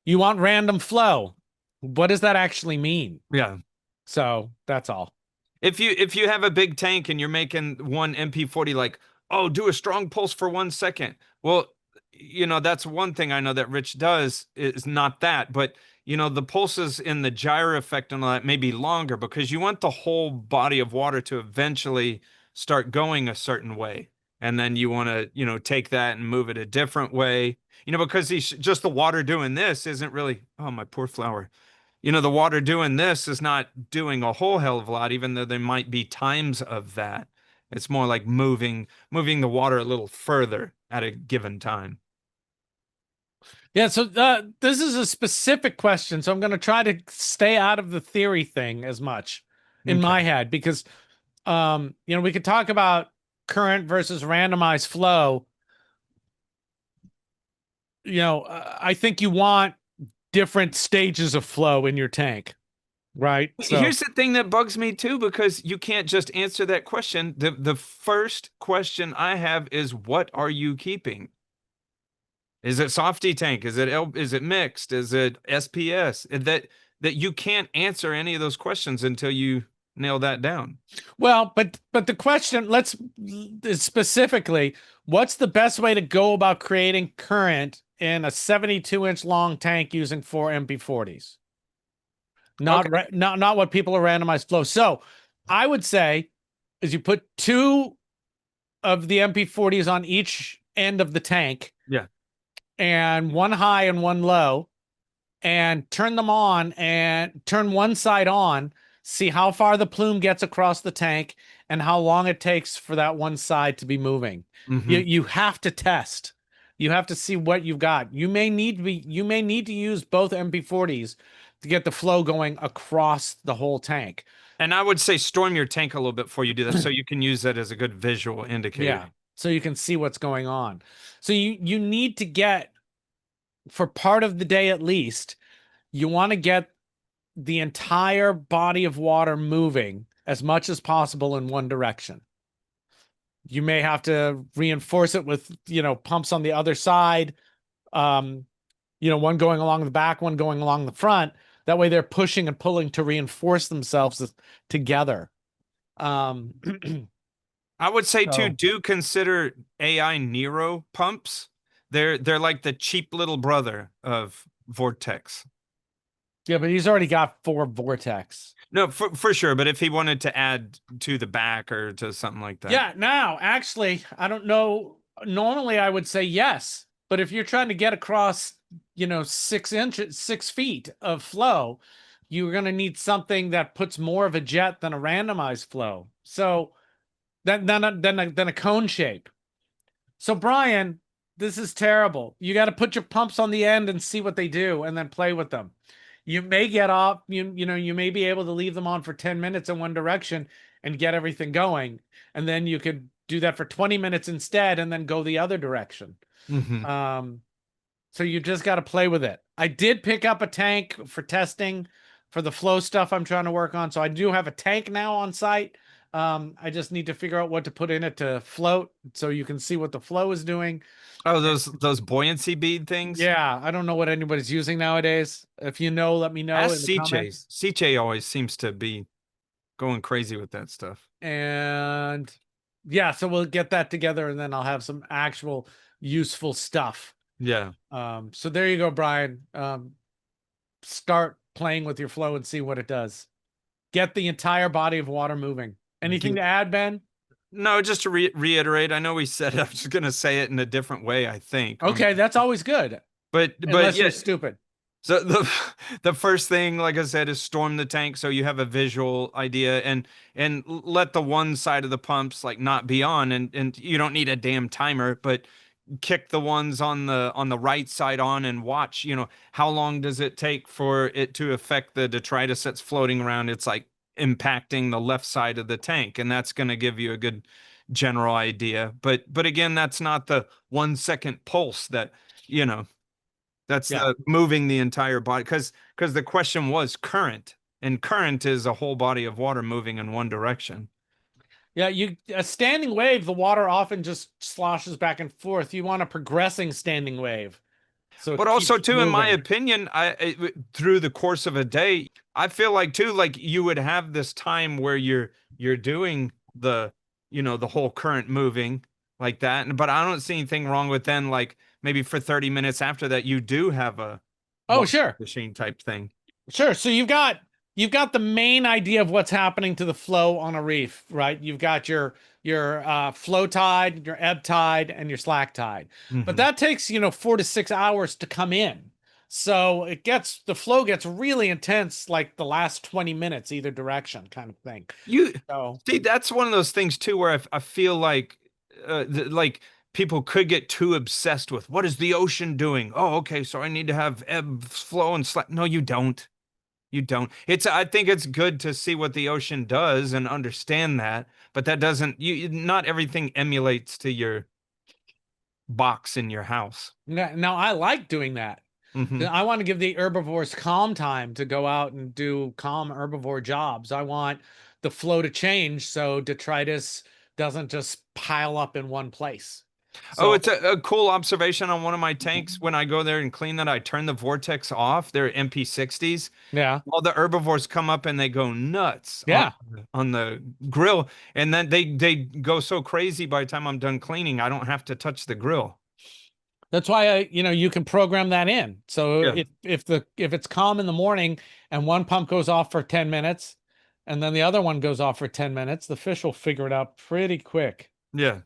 You want random flow. What does that actually mean? Yeah. So that's all. If you have a big tank and you're making one MP40, like, oh, do a strong pulse for 1 second. Well, that's one thing I know that Rich does is not that, but the pulses in the gyro effect and all that may be longer because you want the whole body of water to eventually start going a certain way. And then you want to, take that and move it a different way. Because just the water doing this isn't really, oh, my poor flower. The water doing this is not doing a whole hell of a lot, even though there might be times of that. It's more like moving the water a little further at a given time. Yeah, so this is a specific question, so I'm going to try to stay out of the theory thing as much in Okay. my head because we could talk about current versus randomized flow. I think you want different stages of flow in your tank, right? So Here's the thing that bugs me too, because you can't just answer that question. The first question I have is, what are you keeping? Is it softy tank? Is it mixed? Is it SPS? That you can't answer any of those questions until you nail that down. well, but the question, is specifically, what's the best way to go about creating current in a 72-inch long tank using 4 MP40s? Okay. Not what people are randomized flow. So I would say is you put 2 of the MP40s on each end of the tank. Yeah. And one high and one low, and turn them on and turn one side on, see how far the plume gets across the tank and how long it takes for that one side to be moving. Mm-hmm. You have to test. You have to see what you've got. You may need to use both MP40s to get the flow going across the whole tank. And I would say storm your tank a little bit before you do that, so you can use that as a good visual indicator. Yeah, so you can see what's going on. So you need to get, for part of the day at least, you want to get the entire body of water moving as much as possible in one direction. You may have to reinforce it with, pumps on the other side. One going along the back, one going along the front. That way they're pushing and pulling to reinforce themselves together. I would say too, do consider AI Nero pumps. They're like the cheap little brother of Vortex. Yeah, but he's already got 4 Vortex. No, for sure. But if he wanted to add to the back or to something like that. Yeah, now, actually, I don't know. Normally, I would say yes. But if you're trying to get across, 6 feet of flow, you're going to need something that puts more of a jet than a randomized flow. So than a cone shape. So, Brian, this is terrible. You got to put your pumps on the end and see what they do and then play with them. You may get off, you may be able to leave them on for 10 minutes in one direction and get everything going. And then you could do that for 20 minutes instead and then go the other direction. Mm-hmm. So you just got to play with it. I did pick up a tank for testing for the flow stuff I'm trying to work on. So I do have a tank now on site. I just need to figure out what to put in it to float so you can see what the flow is doing. Oh, those buoyancy bead things? Yeah, I don't know what anybody's using nowadays. If you know, let me know Ask in the comments. CJ always seems to be going crazy with that stuff. And yeah, so we'll get that together and then I'll have some actual useful stuff. Yeah. So there you go, Brian. Start playing with your flow and see what it does. Get the entire body of water moving. Anything to add, Ben? No, just to reiterate, I know we said it, I'm just gonna say it in a different way, I think. Okay, that's always good. But Unless yeah, you're stupid. so the first thing, like I said, is storm the tank so you have a visual idea and let the one side of the pumps like not be on, and you don't need a damn timer, but kick the ones on the right side on and watch, you know, how long does it take for it to affect the detritus that's floating around. It's like impacting the left side of the tank, and that's going to give you a good general idea. But again, that's not the 1 second pulse that, you know, that's moving the entire body, because the question was current, and current is a whole body of water moving in one direction. Yeah, a standing wave, the water often just sloshes back and forth. You want a progressing standing wave. So but also too, in my opinion, through the course of a day, I feel like too, like you would have this time where you're doing the, you know, the whole current moving like that. But I don't see anything wrong with then, like maybe for 30 minutes after that, you do have a machine type thing. Sure. So you've got the main idea of what's happening to the flow on a reef, right? You've got your flow tide, your ebb tide, and your slack tide. But that takes, 4 to 6 hours to come in. So the flow gets really intense, like the last 20 minutes, either direction kind of thing. See, that's one of those things too, where I feel like, like people could get too obsessed with what is the ocean doing? Oh, okay. So I need to have ebb, flow, and slack. No, you don't. You don't. I think it's good to see what the ocean does and understand that, but that doesn't, not everything emulates to your box in your house. Now I like doing that. I want to give the herbivores calm time to go out and do calm herbivore jobs. I want the flow to change so detritus doesn't just pile up in one place. So, it's a cool observation on one of my tanks. When I go there and clean that, I turn the vortex off. They're MP60s. Yeah. All the herbivores come up and they go nuts. Yeah. On the grill. And then they go so crazy by the time I'm done cleaning, I don't have to touch the grill. That's why you can program that in. So if it's calm in the morning and one pump goes off for 10 minutes and then the other one goes off for 10 minutes, the fish will figure it out pretty quick. Yeah.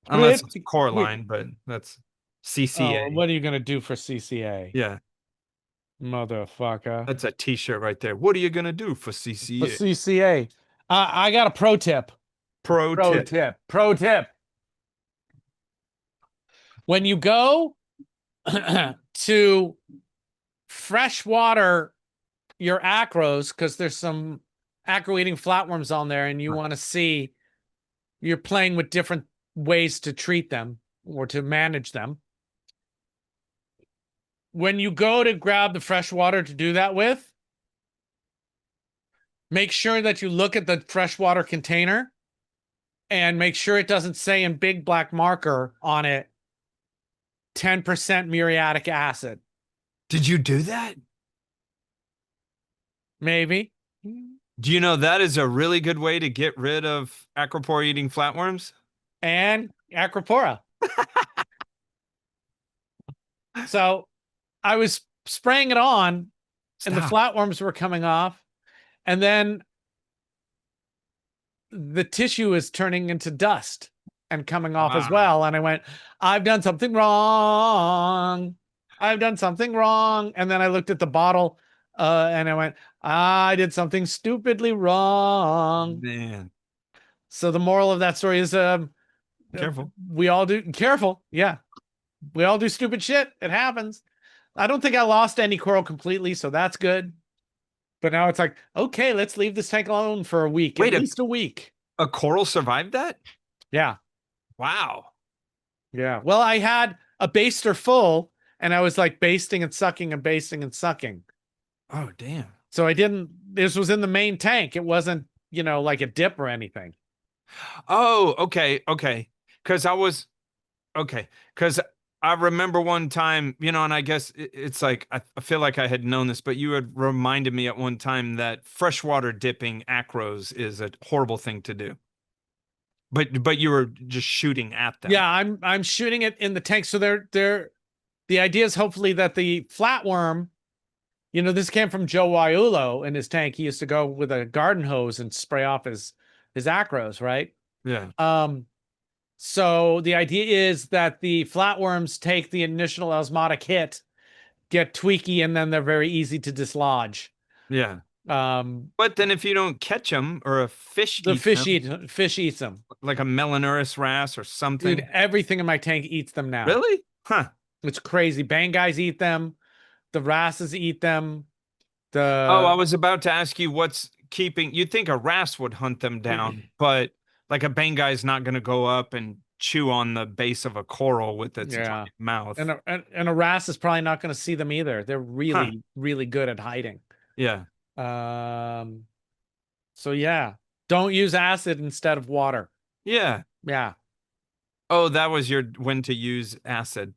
Unless it's core line, but that's CCA. Oh, what are you going to do for CCA? Yeah. Motherfucker. That's a t-shirt right there. What are you going to do for CCA? For CCA. I got a pro tip. Pro tip. When you go to freshwater your acros, because there's some acro-eating flatworms on there, and you want to see, you're playing with different ways to treat them or to manage them. When you go to grab the fresh water to do that with, make sure that you look at the freshwater container and make sure it doesn't say in big black marker on it 10% muriatic acid. Did you do that? Maybe. Do you know that is a really good way to get rid of acropora eating flatworms? And acropora. So I was spraying it on and the flatworms were coming off, and then the tissue is turning into dust and coming off as well. And I went, I've done something wrong. And then I looked at the bottle and I went, I did something stupidly wrong. Man. So the moral of that story is, careful. We all do. Careful. Yeah. We all do stupid shit. It happens. I don't think I lost any coral completely, so that's good. But now it's like, okay, let's leave this tank alone for a week. At least a week. A coral survived that? Yeah. Wow. Yeah. Well, I had a baster full, and I was like basting and sucking and basting and sucking. Oh, damn. So this was in the main tank. It wasn't, like a dip or anything. Oh, okay, okay. Because because I remember one time, and I guess it's like I feel like I had known this, but you had reminded me at one time that freshwater dipping acros is a horrible thing to do. But you were just shooting at them. Yeah, I'm shooting it in the tank. So the idea is hopefully that the flatworm, this came from Joe Waiulo in his tank. He used to go with a garden hose and spray off his acros, right? Yeah. So the idea is that the flatworms take the initial osmotic hit, get tweaky, and then they're very easy to dislodge. Yeah. Um, But then if you don't catch them or a fish the eats fish eats them. like a Melanurus wrasse or something. Dude, everything in my tank eats them now. Really? Huh. It's crazy. Bangais eat them. The wrasses eat them. Oh, I was about to ask you what's keeping. You'd think a wrasse would hunt them down, but like a Banggai is not going to go up and chew on the base of a coral with its giant mouth. And a wrasse is probably not going to see them either. They're really, really good at hiding. Yeah. So yeah, don't use acid instead of water. Yeah. Yeah. Oh, that was your when to use acid.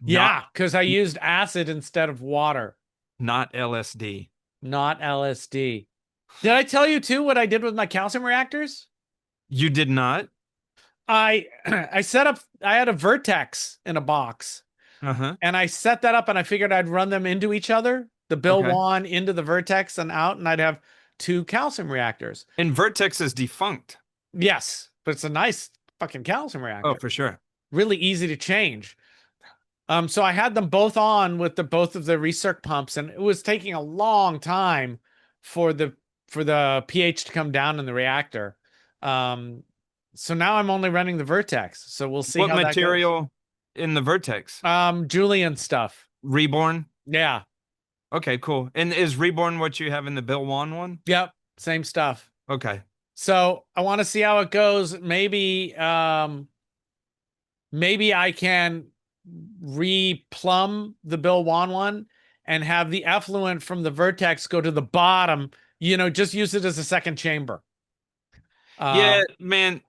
Yeah, because I used acid instead of water. Not LSD. Not LSD. Did I tell you too what I did with my calcium reactors? You did not? I set up, I had a vertex in a box. Uh-huh. And I set that up and I figured I'd run them into each other. The Bill Wan into the vertex and out, and I'd have 2 calcium reactors. And vertex is defunct. Yes, but it's a nice fucking calcium reactor. Oh, for sure. Really easy to change. So I had them both on with both of the recirc pumps, and it was taking a long time for the pH to come down in the reactor. So now I'm only running the vertex. So we'll see what how material that goes. In the vertex. Julian stuff. Reborn. Yeah. Okay, cool. And is Reborn what you have in the Bill Wan one? Yep, same stuff. Okay. So I want to see how it goes. Maybe I can replumb the Bill Wan one and have the effluent from the vertex go to the bottom, just use it as a second chamber. Yeah, man.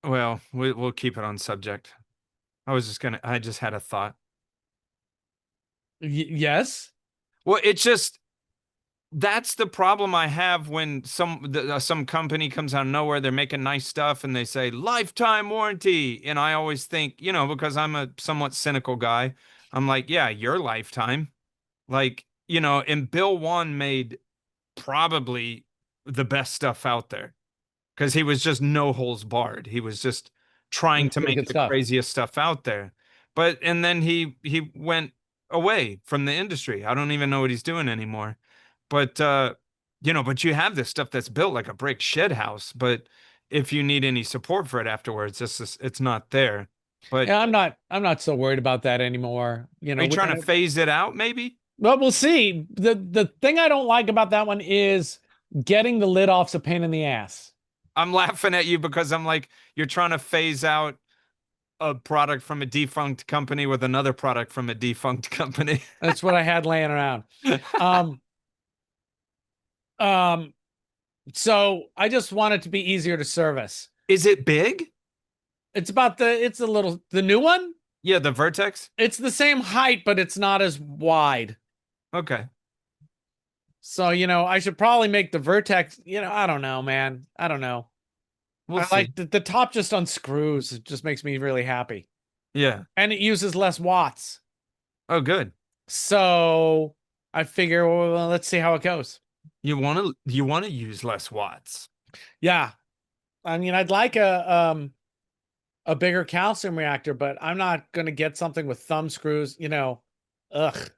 Well, we'll keep it on subject. I just had a thought. Yes. Well, that's the problem I have when some company comes out of nowhere. They're making nice stuff and they say lifetime warranty. And I always think, because I'm a somewhat cynical guy, I'm like, yeah, your lifetime. Like, and Bill Wan made probably the best stuff out there because he was just no holes barred. He was just trying to make the craziest stuff out there. And then he went away from the industry. I don't even know what he's doing anymore. But but you have this stuff that's built like a brick shed house. But if you need any support for it afterwards, it's not there. But yeah, I'm not so worried about that anymore. Are you trying to phase it out, maybe? Well, we'll see. The thing I don't like about that one is getting the lid off's a pain in the ass. I'm laughing at you because I'm like, you're trying to phase out a product from a defunct company with another product from a defunct company. That's what I had laying around. So I just want it to be easier to service. Is it big? It's the new one? Yeah, the Vertex? It's the same height, but it's not as wide. Okay. So, I should probably make the Vertex, I don't know, man. I don't know. We'll see. Like the top just unscrews. It just makes me really happy. Yeah. And it uses less watts. Oh, good. So I figure, well, let's see how it goes. You want to use less watts. Yeah. I mean, I'd like a bigger calcium reactor, but I'm not going to get something with thumb screws, ugh.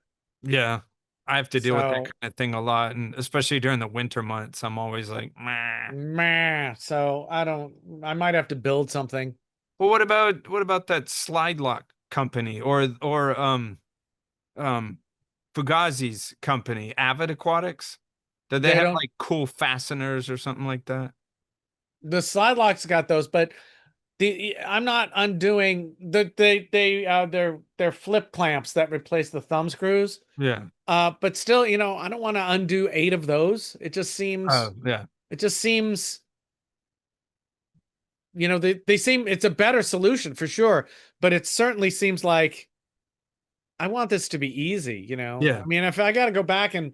Yeah. I have to deal with that kind of thing a lot, and especially during the winter months, I'm always like, meh. So I might have to build something. Well, what about that slide lock company or Fugazi's company, Avid Aquatics? Did they have like cool fasteners or something like that? The slide locks got those, but I'm not undoing they're flip clamps that replace the thumb screws. Yeah. But still, I don't want to undo 8 of those. It just seems Oh, yeah. it just seems they seem it's a better solution for sure, but it certainly seems like I want this to be easy. Yeah. I mean, if I got to go back and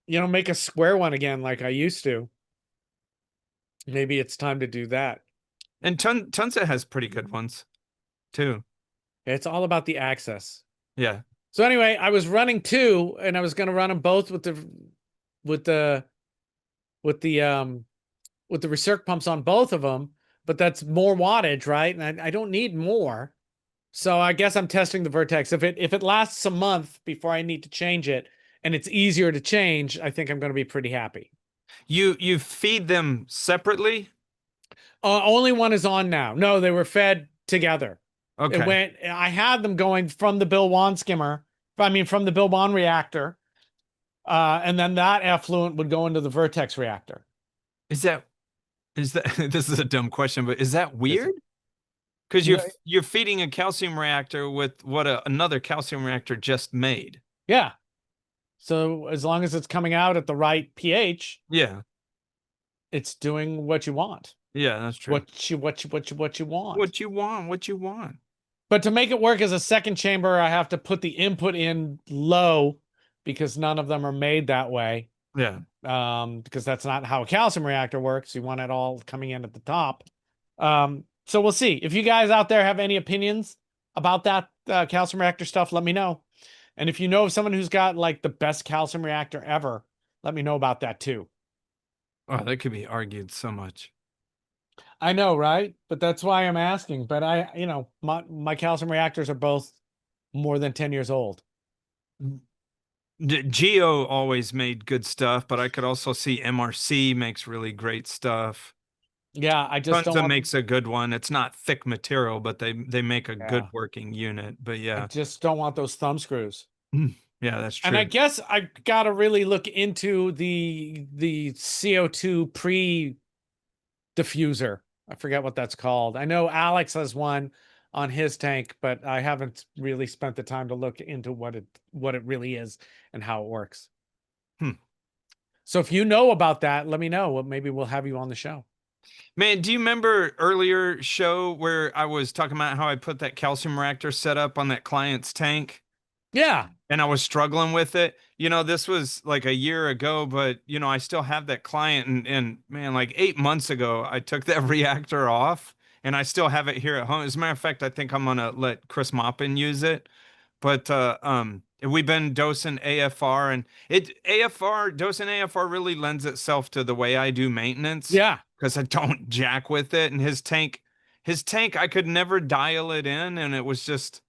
make a square one again like I used to, maybe it's time to do that. And Tunza has pretty good ones too. It's all about the access. Yeah. So anyway, I was running 2 and I was going to run them both with the with the with the recirc pumps on both of them, but that's more wattage, right? And I don't need more. So I guess I'm testing the Vertex. If it lasts a month before I need to change it and it's easier to change, I think I'm going to be pretty happy. You feed them separately? Only one is on now. No, they were fed together. Okay. I had them going from the Bill Wan skimmer. From the Bill Wan reactor. And then that effluent would go into the Vertex reactor. Is that this is a dumb question, but is that weird? It's- Because Yeah. you're feeding a calcium reactor with what another calcium reactor just made. Yeah. So as long as it's coming out at the right pH, Yeah. it's doing what you want. Yeah, that's true. What you want. What you want, what you want. But to make it work as a second chamber, I have to put the input in low because none of them are made that way. Yeah. Because that's not how a calcium reactor works. You want it all coming in at the top. So we'll see. If you guys out there have any opinions about that calcium reactor stuff, let me know. And if you know of someone who's got like the best calcium reactor ever, let me know about that too. Oh, that could be argued so much. I know, right? But that's why I'm asking. But my calcium reactors are both more than 10 years old. Geo always made good stuff, but I could also see MRC makes really great stuff. Yeah, I just don't Tunza want makes a good one. It's not thick material, but they make a good Yeah. working unit. But I yeah. just don't want those thumb screws. Yeah, that's true. And I guess I gotta really look into the CO2 pre-diffuser. I forget what that's called. I know Alex has one on his tank, but I haven't really spent the time to look into what it really is and how it works. So if you know about that, let me know. Well, maybe we'll have you on the show. Man, do you remember earlier show where I was talking about how I put that calcium reactor set up on that client's tank? Yeah. And I was struggling with it. This was like a year ago, but I still have that client and man, like 8 months ago, I took that reactor off and I still have it here at home. As a matter of fact, I think I'm gonna let Chris Moppin use it. But we've been dosing AFR and dosing AFR really lends itself to the way I do maintenance. Yeah. Because I don't jack with it. And his tank, I could never dial it in, and it was just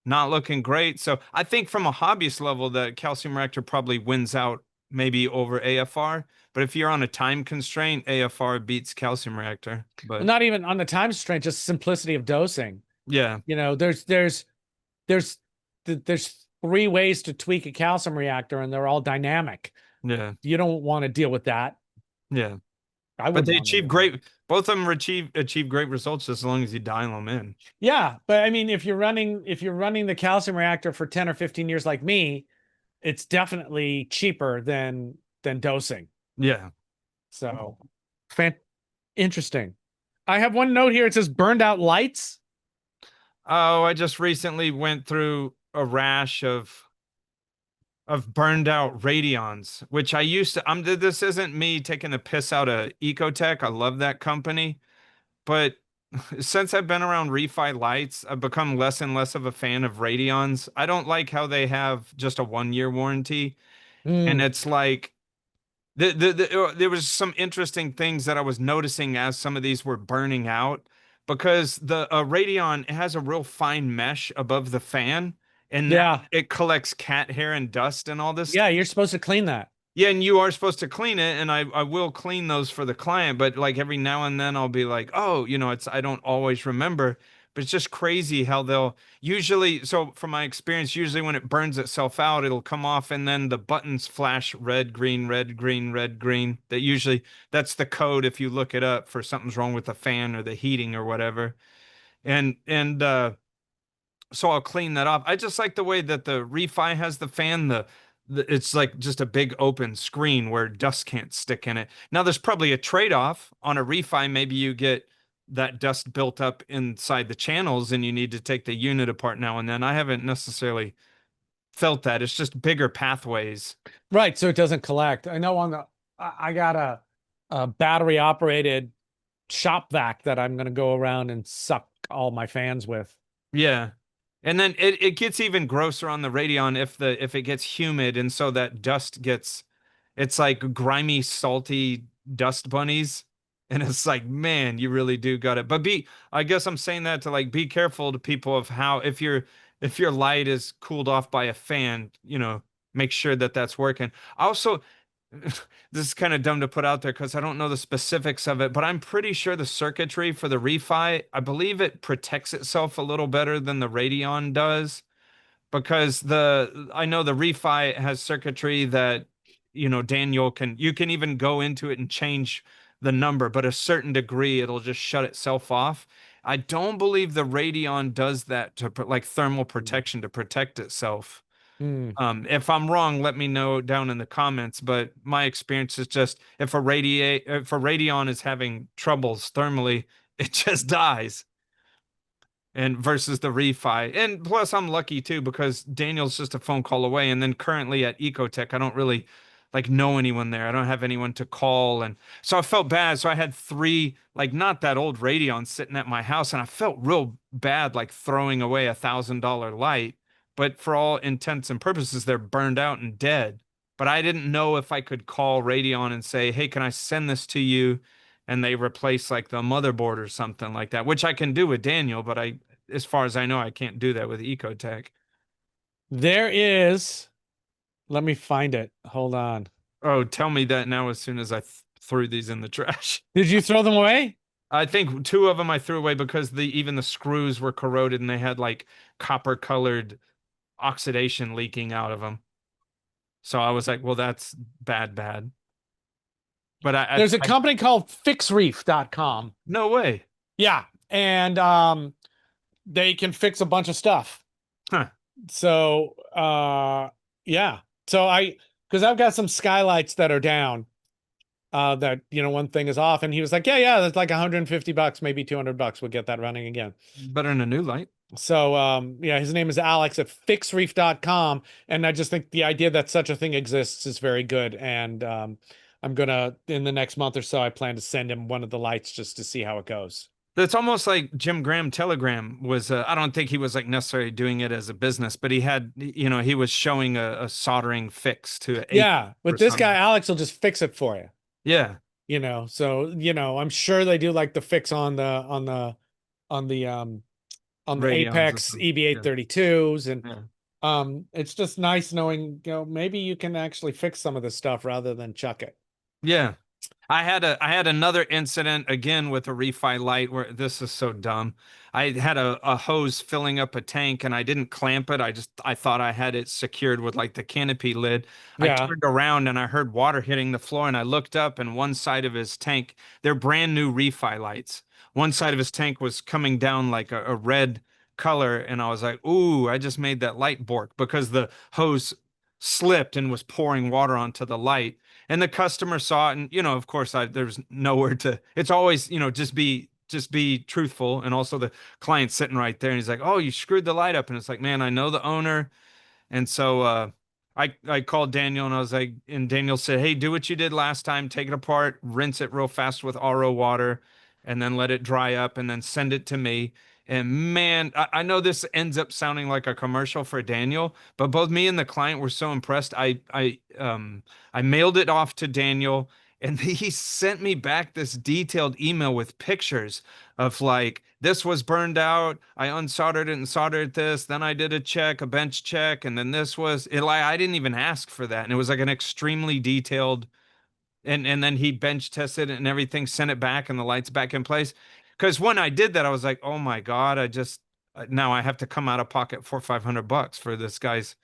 not looking great. So I think from a hobbyist level, the calcium reactor probably wins out maybe over AFR. But if you're on a time constraint, AFR beats calcium reactor. But Not even on the time constraint, just simplicity of dosing. yeah, There's 3 ways to tweak a calcium reactor, and they're all dynamic. yeah, You don't want to deal with that. yeah. I But would. they achieve great. Both of them achieve great results as long as you dial them in. Yeah, but I mean, if you're running the calcium reactor for 10 or 15 years like me, it's definitely cheaper than dosing. Yeah. So, interesting. I have one note here. It says burned out lights. Oh, I just recently went through a rash of burned out radions, which I used to. This isn't me taking the piss out of Ecotech. I love that company, but since I've been around refi lights, I've become less and less of a fan of radions. I don't like how they have just a 1 year warranty, and it's like there was some interesting things that I was noticing as some of these were burning out because the Radion it has a real fine mesh above the fan, and Yeah. it collects cat hair and dust and all this. Yeah, you're supposed to clean that. Yeah, and you are supposed to clean it, and I will clean those for the client, but like every now and then I'll be like, oh, it's I don't always remember. But it's just crazy how they'll usually, so from my experience, usually when it burns itself out, it'll come off and then the buttons flash red, green, red, green, red, green. That's the code if you look it up for something's wrong with the fan or the heating or whatever. And so I'll clean that off. I just like the way that the Refi has the fan. It's like just a big open screen where dust can't stick in it. Now there's probably a trade-off on a Refi. Maybe you get that dust built up inside the channels and you need to take the unit apart now and then. I haven't necessarily felt that. It's just bigger pathways. Right, so it doesn't collect. I know I got a battery operated shop vac that I'm going to go around and suck all my fans with. Yeah. And then it gets even grosser on the Radeon if it gets humid, and so that dust gets, it's like grimy, salty dust bunnies. And it's like, man, you really do got it. But I guess I'm saying that to like be careful to people of how if your light is cooled off by a fan, make sure that that's working. Also, this is kind of dumb to put out there because I don't know the specifics of it, but I'm pretty sure the circuitry for the Refi, I believe it protects itself a little better than the Radeon does, because I know the Refi has circuitry that, Daniel you can even go into it and change the number, but a certain degree it'll just shut itself off. I don't believe the Radeon does that to like thermal protection to protect itself. If I'm wrong, let me know down in the comments. But my experience is just if a Radeon is having troubles thermally, it just dies. And versus the Refi. And plus I'm lucky too, because Daniel's just a phone call away. And then currently at Ecotech, I don't really like know anyone there. I don't have anyone to call. And so I felt bad. So I had 3, like not that old Radeons sitting at my house. And I felt real bad, like throwing away $1,000 light. But for all intents and purposes, they're burned out and dead. But I didn't know if I could call Radeon and say, hey, can I send this to you? And they replace like the motherboard or something like that, which I can do with Daniel, but as far as I know, I can't do that with Ecotech. There is, let me find it. Hold on. Oh, tell me that now as soon as I threw these in the trash. Did you throw them away? I think 2 of them I threw away because even the screws were corroded and they had like copper colored oxidation leaking out of them. So I was like, well, that's bad. But there's a company called fixreef.com. No way. Yeah. And they can fix a bunch of stuff. Huh. So yeah. So because I've got some skylights that are down. That one thing is off, and he was like, yeah, that's like $150, maybe $200. We'll get that running again. Better than a new light. So yeah, his name is Alex at fixreef.com, and I just think the idea that such a thing exists is very good. And I'm gonna, in the next month or so, I plan to send him one of the lights just to see how it goes. It's almost like Jim Graham Telegram was, I don't think he was like necessarily doing it as a business, but he had, he was showing a soldering fix to it. Yeah, but this guy, Alex, will just fix it for you. Yeah. So, I'm sure they do like the fix on the Apex EB832s. And it's just nice knowing, maybe you can actually fix some of this stuff rather than chuck it. Yeah. I had another incident again with a Refi light where this is so dumb. I had a hose filling up a tank and I didn't clamp it. I thought I had it secured with like the canopy lid. Yeah. I turned around and I heard water hitting the floor and I looked up and one side of his tank, they're brand new Refi lights. One side of his tank was coming down like a red color and I was like, ooh, I just made that light bork because the hose slipped and was pouring water onto the light. And the customer saw it, and of course, there's nowhere to. It's always, just be truthful. And also, the client's sitting right there, and he's like, "Oh, you screwed the light up," and it's like, "Man, I know the owner," and so I called Daniel, and I was like, and Daniel said, "Hey, do what you did last time. Take it apart, rinse it real fast with RO water, and then let it dry up, and then send it to me." And man, I know this ends up sounding like a commercial for Daniel, but both me and the client were so impressed. I mailed it off to Daniel, and he sent me back this detailed email with pictures of like, this was burned out. I unsoldered it and soldered this. Then I did a bench check, and then this was it. Like I didn't even ask for that, and it was like an extremely detailed. And then he bench tested it and everything, sent it back, and the light's back in place. Because when I did that, I was like, oh my God, now I have to come out of pocket $400-500 for this guy's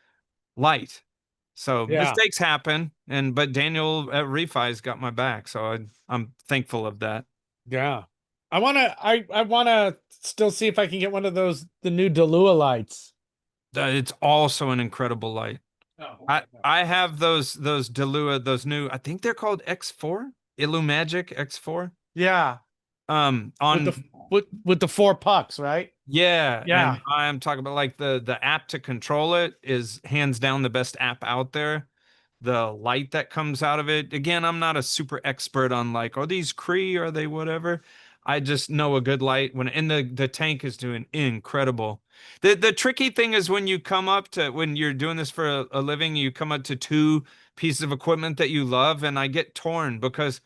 light. So Yeah. mistakes happen, but Daniel at Refi's got my back, so I'm thankful of that. Yeah. I wanna still see if I can get one of those, the new Delua lights. It's also an incredible light. Oh, I have those Delua, those new, I think they're called X4, Illumagic X4. yeah. On With the 4 pucks, right? yeah, Yeah. and I'm talking about like the app to control it is hands down the best app out there. The light that comes out of it, again, I'm not a super expert on like, are these Cree, are they whatever? I just know a good light and the tank is doing incredible. The tricky thing is when you're doing this for a living, you come up to 2 pieces of equipment that you love, and I get torn because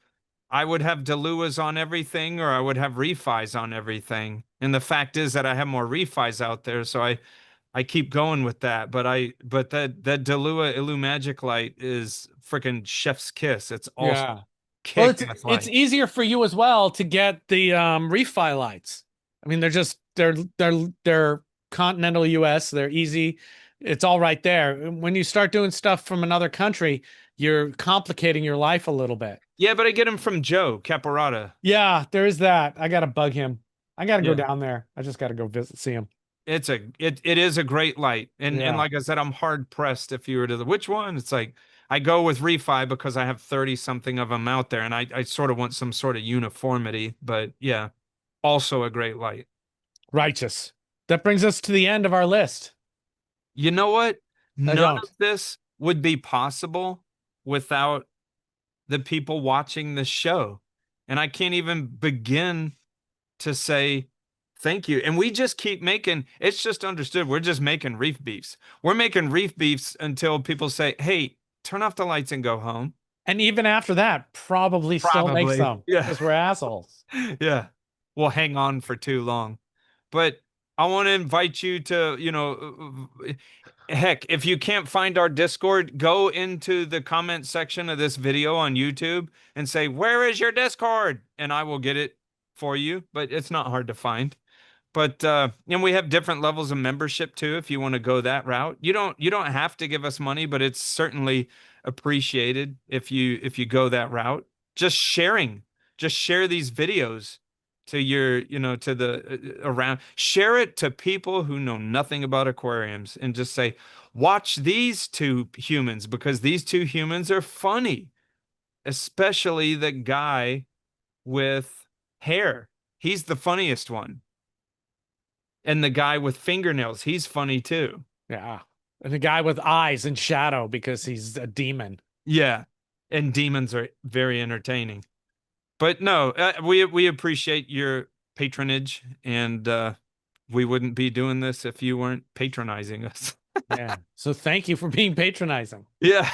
I would have Deluas on everything or I would have Refis on everything. And the fact is that I have more Refis out there, so I keep going with that. But that Delua Illumagic light is freaking chef's kiss. It's also Yeah. Well, kick-ass it's light. easier for you as well to get the refi lights. I mean, they're continental US, they're easy. It's all right there. When you start doing stuff from another country, you're complicating your life a little bit. Yeah, but I get them from Joe Caporata. Yeah, there is that. I gotta bug him. I gotta go Yeah. down there. I just gotta go see him. It is a great light. And Yeah. like I said, I'm hard pressed if you were to which one? It's like I go with Refi because I have 30 something of them out there and I sort of want some sort of uniformity, but yeah, also a great light. Righteous. That brings us to the end of our list. You know what? None don't. of this would be possible without the people watching the show. And I can't even begin to say thank you. And we just keep making, it's just understood. We're just making reef beefs. We're making reef beefs until people say, hey, turn off the lights and go home. And even after that, probably still make some. Yeah. Because we're assholes. Yeah. We'll hang on for too long. But I want to invite you to, heck, if you can't find our Discord, go into the comment section of this video on YouTube and say, where is your Discord? And I will get it for you, but it's not hard to find. But and we have different levels of membership too if you want to go that route. You don't have to give us money, but it's certainly appreciated if you go that route. Just share these videos to your, to the around, share it to people who know nothing about aquariums and just say, watch these 2 humans because these 2 humans are funny, especially the guy with hair. He's the funniest one. And the guy with fingernails, he's funny too. Yeah. And the guy with eyes and shadow because he's a demon. Yeah. And demons are very entertaining. But no, we appreciate your patronage, and we wouldn't be doing this if you weren't patronizing us. Yeah. So thank you for being patronizing. Yeah.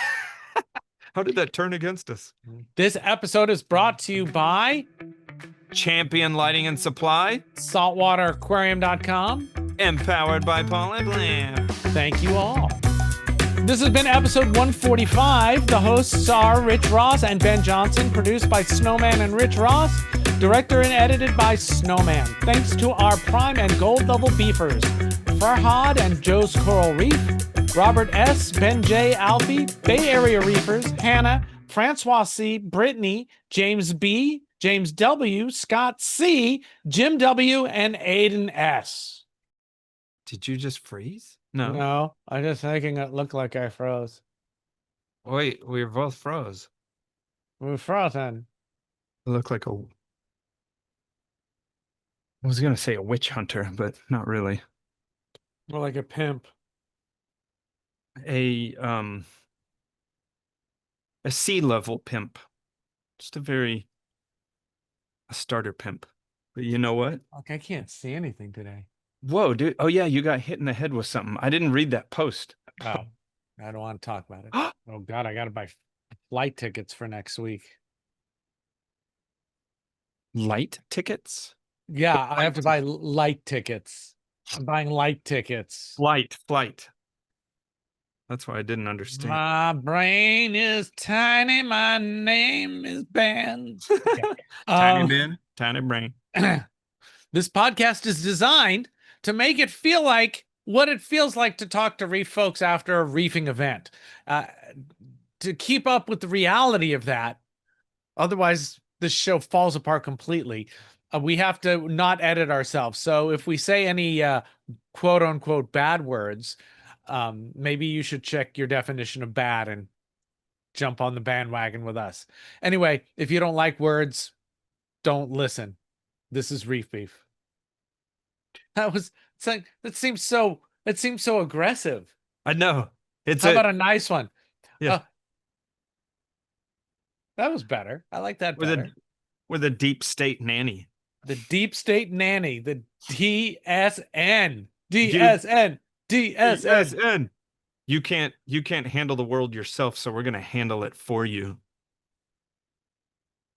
How did that turn against us? This episode is brought to you by Champion Lighting and Supply, saltwateraquarium.com. empowered by PolypLab. Thank you all. This has been episode 145. The hosts are Rich Ross and Ben Johnson, produced by Snowman and Rich Ross, director and edited by Snowman. Thanks to our Prime and Gold level beefers, Farhad and Joe's Coral Reef, Robert S., Ben J., Alfie, Bay Area Reefers, Hannah, Francois C., Brittany, James B., James W., Scott C., Jim W., and Aiden S. Did you just freeze? No. No, I just thinking it looked like I froze. Wait, we were both froze. We were frozen. It looked like I was going to say a witch hunter, but not really. More like a pimp. A sea level pimp. Just a starter pimp. But you know what? Like I can't see anything today. Whoa, dude. Oh yeah, you got hit in the head with something. I didn't read that post. Oh, I don't want to talk about it. Oh God, I got to buy flight tickets for next week. Light tickets? Yeah, I have to buy light tickets. I'm buying light tickets. Flight. That's why I didn't understand. My brain is tiny. My name is Ben. Okay. Tiny Ben, tiny brain. This podcast is designed to make it feel like what it feels like to talk to reef folks after a reefing event, to keep up with the reality of that. Otherwise, this show falls apart completely. We have to not edit ourselves. So if we say any quote unquote bad words, maybe you should check your definition of bad and jump on the bandwagon with us. Anyway, if you don't like words, don't listen. This is Reef Beef. That seems so aggressive. I know. How about a nice one? Yeah. That was better. I like that better. With a deep state nanny. The deep state nanny, the DSN. DSN. DSN. You can't handle the world yourself, so we're gonna handle it for you.